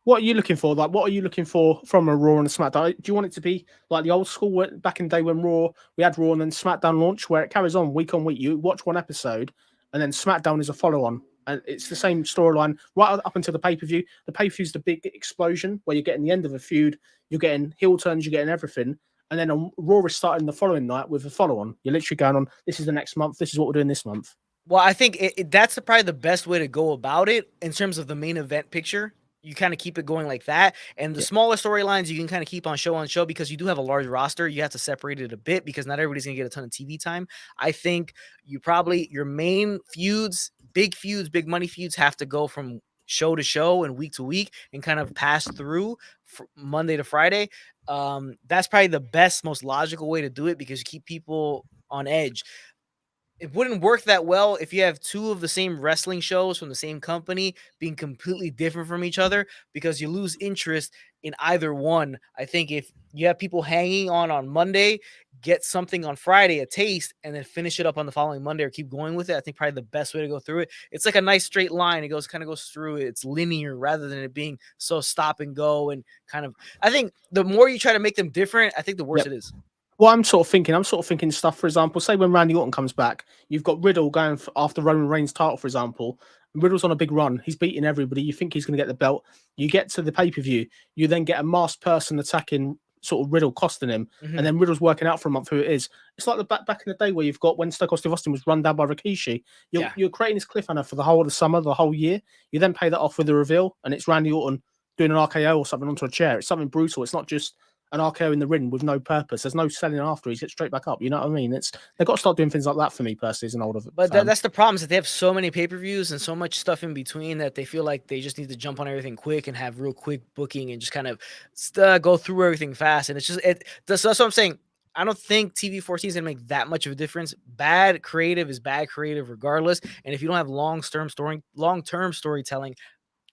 [SPEAKER 3] What are you looking for? Like, what are you looking for from a Raw and a SmackDown? Do you want it to be like the old school back in the day when we had Raw and then SmackDown launch, where it carries on week on week? You watch one episode, and then SmackDown is a follow-on, and it's the same storyline right up until the pay-per-view. The pay-per-view is the big explosion where you're getting the end of a feud, you're getting heel turns, you're getting everything, and then on Raw is starting the following night with a follow-on. You're literally going on. This is the next month. This is what we're doing this month.
[SPEAKER 2] Well, I think that's probably the best way to go about it in terms of the main event picture. You kind of keep it going like that. And the smaller storylines, you can kind of keep on show because you do have a large roster. You have to separate it a bit because not everybody's going to get a ton of TV time. I think your main feuds, big money feuds have to go from show to show and week to week and kind of pass through Monday to Friday. That's probably the best, most logical way to do it because you keep people on edge. It wouldn't work that well if you have 2 of the same wrestling shows from the same company being completely different from each other because you lose interest in either one. I think if you have people hanging on Monday, get something on Friday, a taste, and then finish it up on the following Monday or keep going with it, I think probably the best way to go through it. It's like a nice straight line. It goes through it. It's linear rather than it being so stop and go and kind of, I think the more you try to make them different, I think the worse it is.
[SPEAKER 3] Well, I'm sort of thinking stuff, for example, say when Randy Orton comes back, you've got Riddle going after Roman Reigns' title, for example. Riddle's on a big run. He's beating everybody. You think he's going to get the belt. You get to the pay-per-view. You then get a masked person attacking sort of Riddle, costing him. Mm-hmm. And then Riddle's working out for a month who it is. It's like the back in the day where you've got when Stone Austin was run down by Rikishi. You're creating this cliffhanger for the whole of the summer, the whole year. You then pay that off with a reveal, and it's Randy Orton doing an RKO or something onto a chair. It's something brutal. It's not just an RKO in the ring with no purpose. There's no selling after. He gets straight back up. You know what I mean? They've got to start doing things like that for me personally as an older
[SPEAKER 2] But that's the problem is that they have so many pay-per-views and so much stuff in between that they feel like they just need to jump on everything quick and have real quick booking and just kind of go through everything fast. And it's just that's what I'm saying. I don't think TV 14 is going to make that much of a difference. Bad creative is bad creative regardless. And if you don't have long-term storytelling,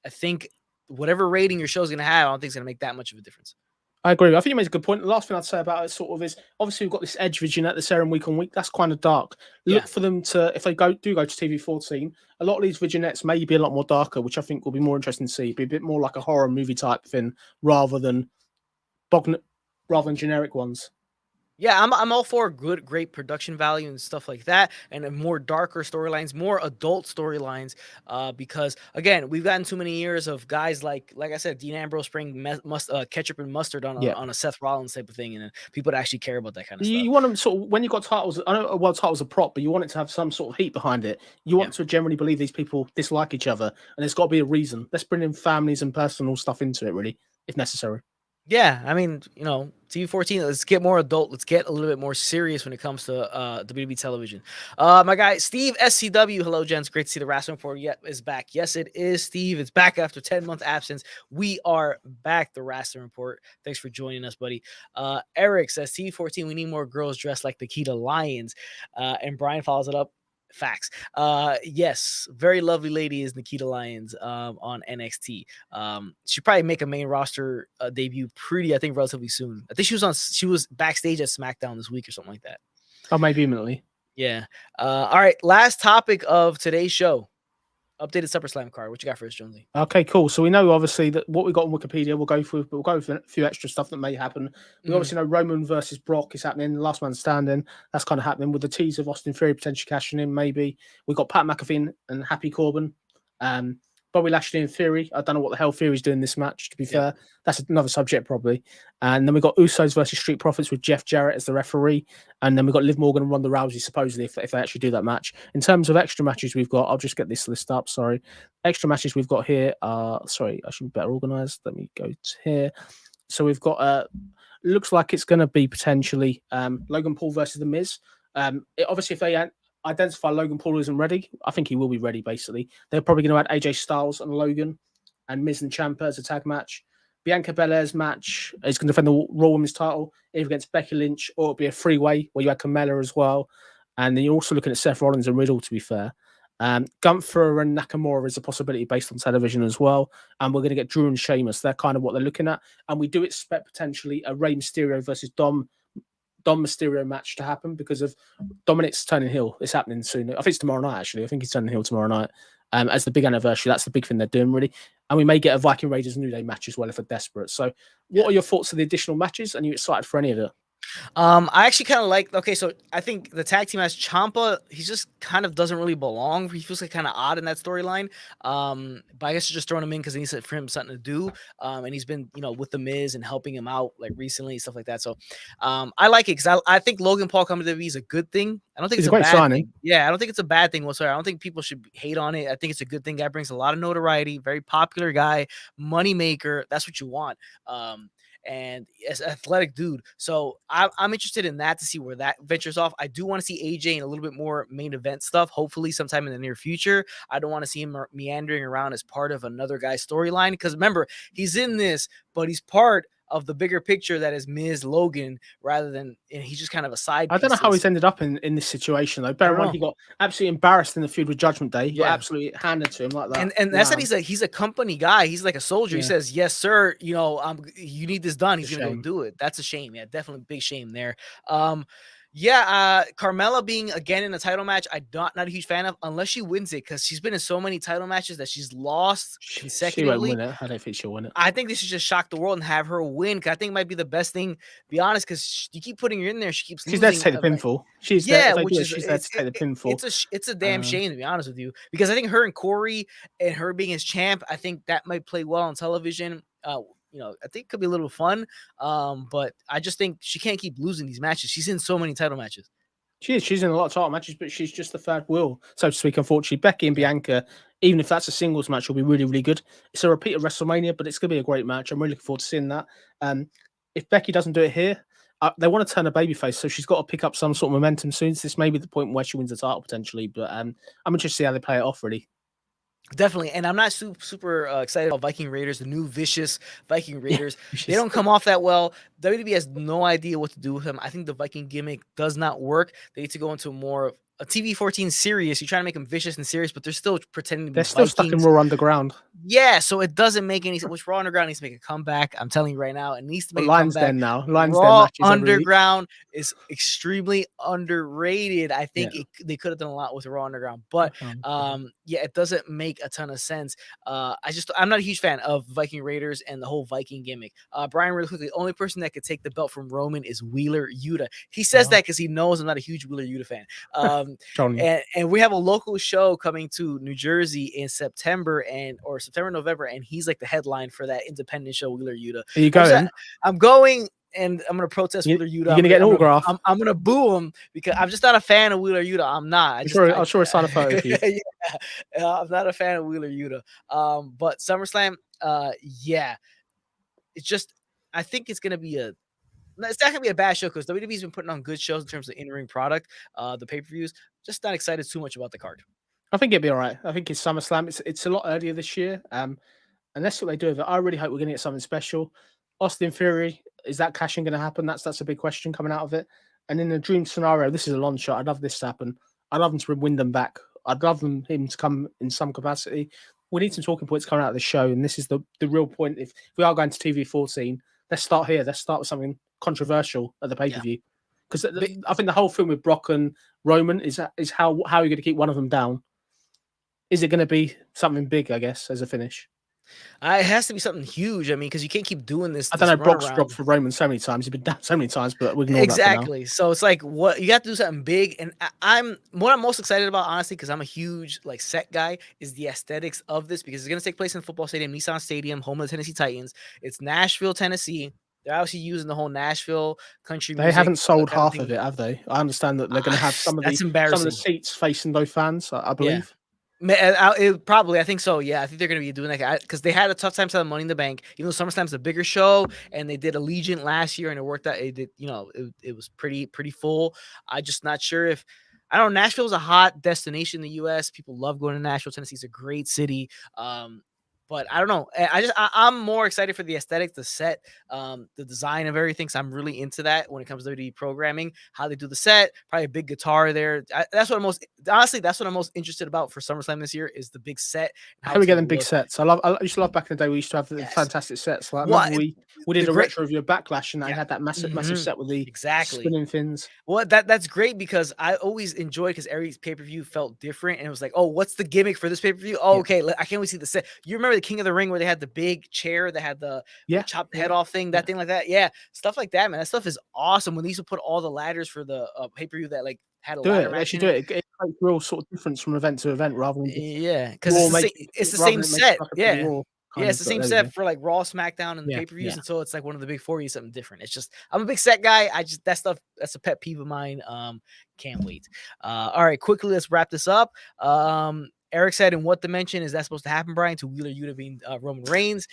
[SPEAKER 2] I think whatever rating your show is going to have, I don't think it's going to make that much of a difference.
[SPEAKER 3] I agree. I think you made a good point. The last thing I'd say about it sort of is obviously we've got this Edge vignette that's airing week on week. That's kind of dark. Look for them to, if they do go to TV 14, a lot of these vignettes may be a lot more darker, which I think will be more interesting to see. Be a bit more like a horror movie type thing rather than generic ones.
[SPEAKER 2] Yeah, I'm all for great production value and stuff like that, and more darker storylines, more adult storylines. Because again, we've gotten too many years of guys like I said, Dean Ambrose spraying ketchup and mustard on a Seth Rollins type of thing, and people actually care about that kind of stuff.
[SPEAKER 3] You want them sort of when you got titles. I know a world title's a prop, but you want it to have some sort of heat behind it. You want to generally believe these people dislike each other, and there's got to be a reason. Let's bring in families and personal stuff into it, really, if necessary.
[SPEAKER 2] Yeah, I mean, TV 14, let's get more adult. Let's get a little bit more serious when it comes to WWE television. My guy, Steve SCW. Hello, gents. Great to see the Rasslin Report is back. Yes, it is, Steve. It's back after 10-month absence. We are back, the Rasslin Report. Thanks for joining us, buddy. Eric says, TV 14, we need more girls dressed like Nikita Lyons. And Brian follows it up. Facts. Yes, very lovely lady is Nikita Lyons on NXT. She'll probably make a main roster debut I think relatively soon. I think she was backstage at SmackDown this week or something like that.
[SPEAKER 3] Oh, maybe imminently.
[SPEAKER 2] Yeah. All right, last topic of today's show. updated SummerSlam card. What you got for us, Jonesy?
[SPEAKER 3] Okay, cool. So we know obviously that what we got on Wikipedia we'll go through, but we'll go with a few extra stuff that may happen. We obviously know Roman versus Brock is happening, last man standing. That's kind of happening with the tease of Austin Theory potentially cashing in. Maybe we got Pat McAfee and Happy Corbin. Bobby Lashley and Theory. I don't know what the hell Theory's doing this match, to be fair. That's another subject, probably. And then we got Usos versus Street Profits with Jeff Jarrett as the referee. And then we got Liv Morgan and Ronda Rousey, supposedly, if they actually do that match. In terms of extra matches we've got, I'll just get this list up. Sorry. Extra matches we've got here are, sorry, I should be better organized. Let me go to here. So we've got, looks like it's going to be potentially Logan Paul versus The Miz. Obviously, if they identify Logan Paul isn't ready, I think he will be ready, basically. They're probably going to add AJ Styles and Logan and Miz and Ciampa as a tag match. Bianca Belair's match is going to defend the Raw Women's title either against Becky Lynch or it'll be a three-way where you add Carmella as well. And then you're also looking at Seth Rollins and Riddle, to be fair. Gunther and Nakamura is a possibility based on television as well. And we're going to get Drew and Sheamus. They're kind of what they're looking at. And we do expect potentially a Rey Mysterio versus Dom Mysterio match to happen because of Dominic's turning heel. It's happening soon. I think it's tomorrow night, actually. I think he's turning heel tomorrow night. As the big anniversary. That's the big thing they're doing, really. And we may get a Viking Raiders New Day match as well if they're desperate. So what are your thoughts of the additional matches? And are you excited for any of it?
[SPEAKER 2] I actually kind of like, okay, so I think the tag team has Ciampa, he just kind of doesn't really belong. He feels like kind of odd in that storyline. But I guess you're just throwing him in because he needs for him something to do. And he's been, with the Miz and helping him out like recently, stuff like that. So I like it because I think Logan Paul coming to WWE is a good thing. I don't think it's a
[SPEAKER 3] great
[SPEAKER 2] bad
[SPEAKER 3] signing.
[SPEAKER 2] thing. Yeah, I don't think it's a bad thing whatsoever. I don't think people should hate on it. I think it's a good thing. Guy brings a lot of notoriety, very popular guy, money maker. That's what you want. And as an athletic dude. So I'm interested in that to see where that ventures off. I do want to see AJ in a little bit more main event stuff, hopefully sometime in the near future. I don't want to see him meandering around as part of another guy's storyline because remember, he's in this, but he's part of the bigger picture that is Miz Logan rather than he's just kind of a side piece.
[SPEAKER 3] I don't know how he's ended up in this situation though. Bear in mind he got absolutely embarrassed in the feud with Judgment Day. He got absolutely handed to him like that.
[SPEAKER 2] And that's that he's a company guy. He's like a soldier. He says, "Yes, sir. You need this done." He's gonna go do it. That's a shame. Yeah, definitely big shame there. Carmella being again in a title match, I'm not a huge fan of unless she wins it because she's been in so many title matches that she's lost consecutively.
[SPEAKER 3] She won't win it. I don't think she'll win it.
[SPEAKER 2] I think they should just shock the world and have her win because I think it might be the best thing. Be honest, because you keep putting her in there, she keeps losing.
[SPEAKER 3] She's there to take the pinfall. She's there to take the pinfall.
[SPEAKER 2] It's a damn shame to be honest with you because I think her and Corey and her being his champ, I think that might play well on television. I think it could be a little fun. But I just think she can't keep losing these matches. She's in so many title matches.
[SPEAKER 3] She's in a lot of title matches, but she's just the third wheel, so to speak, unfortunately. Becky and Bianca, even if that's a singles match, will be really, really good. It's a repeat of WrestleMania, but it's going to be a great match. I'm really looking forward to seeing that. If Becky doesn't do it here, they want to turn a babyface, so she's got to pick up some sort of momentum soon. So this may be the point where she wins the title potentially, but I'm interested to see how they play it off, really.
[SPEAKER 2] Definitely, and I'm not super excited about Viking Raiders, the new vicious Viking Raiders. They don't come off that well. WWE has no idea what to do with them. I think the Viking gimmick does not work. They need to go into more of a TV-14 serious. You're trying to make them vicious and serious, but they're still pretending to be
[SPEAKER 3] They're still stuck in Raw Underground.
[SPEAKER 2] Yeah, so it doesn't make any sense. Which Raw Underground needs to make a comeback. I'm telling you right now, it needs to make a comeback.
[SPEAKER 3] Den now. Lions
[SPEAKER 2] Raw
[SPEAKER 3] Den
[SPEAKER 2] Underground is extremely underrated. I think they could have done a lot with Raw Underground, but it doesn't make a ton of sense. I'm not a huge fan of Viking Raiders and the whole Viking gimmick. Brian, really quickly, the only person that could take the belt from Roman is Wheeler Yuta. He says that because he knows I'm not a huge Wheeler Yuta fan. And we have a local show coming to New Jersey in September or September, November, and he's like the headline for that independent show, Wheeler Yuta.
[SPEAKER 3] Are you going?
[SPEAKER 2] I'm going, and I'm going to protest Wheeler Yuta.
[SPEAKER 3] You're going to get an autograph?
[SPEAKER 2] I'm going to boo him because I'm just not a fan of Wheeler Yuta. I'm not.
[SPEAKER 3] I'll sure sign a photo with you.
[SPEAKER 2] I'm not a fan of Wheeler Yuta. But SummerSlam, it's just, I think it's going to be it's not gonna be a bad show because WWE's been putting on good shows in terms of in-ring product, the pay-per-views. Just not excited too much about the card.
[SPEAKER 3] I think it'd be all right. I think it's SummerSlam. It's a lot earlier this year. And that's what they do with it. I really hope we're gonna get something special. Austin Theory, is that cashing gonna happen? That's a big question coming out of it. And in the dream scenario, this is a long shot. I'd love this to happen. I'd love them to win them back. I'd love him to come in some capacity. We need some talking points coming out of the show, and this is the real point. If we are going to TV-14, let's start here. Let's start with something controversial at the pay-per-view, because I think the whole thing with Brock and Roman is how you're going to keep one of them down. Is it going to be something big? I guess as a finish.
[SPEAKER 2] It has to be something huge. I mean, because you can't keep doing this.
[SPEAKER 3] I don't know. Brock's
[SPEAKER 2] runaround.
[SPEAKER 3] dropped for Roman so many times. He's been down so many times, but we ignore that for now.
[SPEAKER 2] Exactly. So it's like what you have to do something big, and I'm most excited about, honestly, because I'm a huge like set guy, is the aesthetics of this, because it's going to take place in football stadium, Nissan Stadium, home of the Tennessee Titans. It's Nashville, Tennessee. They're obviously using the whole Nashville country music.
[SPEAKER 3] They haven't sold
[SPEAKER 2] kind
[SPEAKER 3] half of it, have they? I understand that they're going to have some of the seats facing those fans. I believe.
[SPEAKER 2] Yeah. I think so. Yeah, I think they're going to be doing that because they had a tough time selling Money in the Bank. Even though SummerSlam's a bigger show, and they did Allegiant last year, and it worked out. It did, it was pretty full. I'm just not sure if I don't know. Nashville's a hot destination in the U.S. People love going to Nashville. Tennessee's a great city. But I don't know. I'm more excited for the aesthetic, the set, the design of everything. So I'm really into that when it comes to WWE programming, how they do the set, probably a big guitar there. That's what I'm most interested about for SummerSlam this year is the big set.
[SPEAKER 3] How we get them big sets? I used to love back in the day. We used to have the fantastic sets. Like we did a retro review of Backlash, and they had that massive set with the spinning fins.
[SPEAKER 2] Well, that's great because I always enjoyed, because every pay-per-view felt different, and it was like, oh, what's the gimmick for this pay-per-view? Oh, okay, I can't wait to see the set. You remember the King of the Ring where they had the big chair that had the chopped head off thing, thing like that? Yeah, stuff like that, man. That stuff is awesome. When they used to put all the ladders for the pay-per-view that like had a ladder match.
[SPEAKER 3] They should do it. It makes real sort of difference from event to event rather than
[SPEAKER 2] because it's the same set. It's the same set for like Raw, SmackDown, and the pay-per-views, and so it's like one of the big 4 something different. It's just I'm a big set guy. That's a pet peeve of mine. Can't wait. All right, quickly let's wrap this up. Eric said, in what dimension is that supposed to happen, Brian? To Wheeler Yuta being Roman Reigns.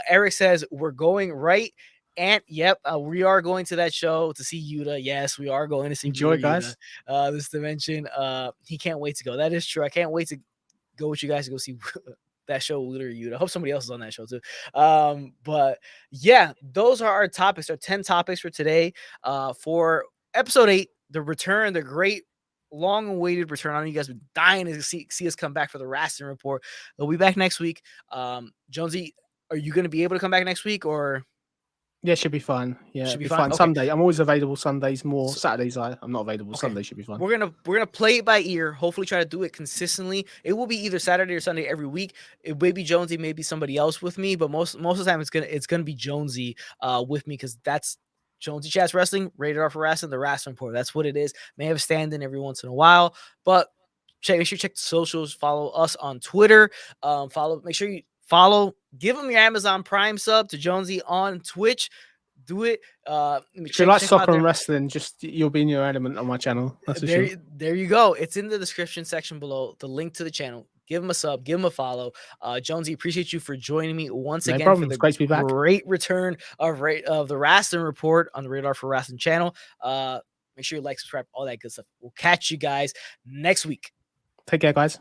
[SPEAKER 2] Eric says, we're going right. And yep, we are going to that show to see Yuta. Yes, we are going to see
[SPEAKER 3] Enjoy, guys.
[SPEAKER 2] This dimension. He can't wait to go. That is true. I can't wait to go with you guys to go see that show, Wheeler Yuta. I hope somebody else is on that show too. But yeah, those are our topics. Our 10 topics for today. For episode 8, the return, the great long-awaited return. I know you guys have been dying to see us come back for the Rasslin report. We'll be back next week. Jonesy, are you going to be able to come back next week, or?
[SPEAKER 3] Yeah, should be fine. Yeah,
[SPEAKER 2] should be fine.
[SPEAKER 3] Okay. Sunday, I'm always available. Sundays more. Saturdays, I'm not available. Okay. Sunday should be fine.
[SPEAKER 2] We're gonna play it by ear. Hopefully, try to do it consistently. It will be either Saturday or Sunday every week. It may be Jonesy, maybe somebody else with me, but most of the time it's gonna be Jonesy with me, because that's Jonesy Chats Wrestling, rated R for Rasslin, the Rasslin Report. That's what it is. May have a stand-in every once in a while, but make sure you check the socials. Follow us on Twitter. Make sure you follow. Give them your Amazon Prime sub to Jonesy on Twitch. Do it.
[SPEAKER 3] If you like soccer and wrestling, you'll be in your element on my channel. That's for sure.
[SPEAKER 2] There you go. It's in the description section below. The link to the channel. Give him a sub. Give him a follow. Jonesy, appreciate you for joining me once again.
[SPEAKER 3] For the
[SPEAKER 2] great return of the Rasslin Report on the Radar for Rasslin channel. Make sure you like, subscribe, all that good stuff. We'll catch you guys next week.
[SPEAKER 3] Take care, guys.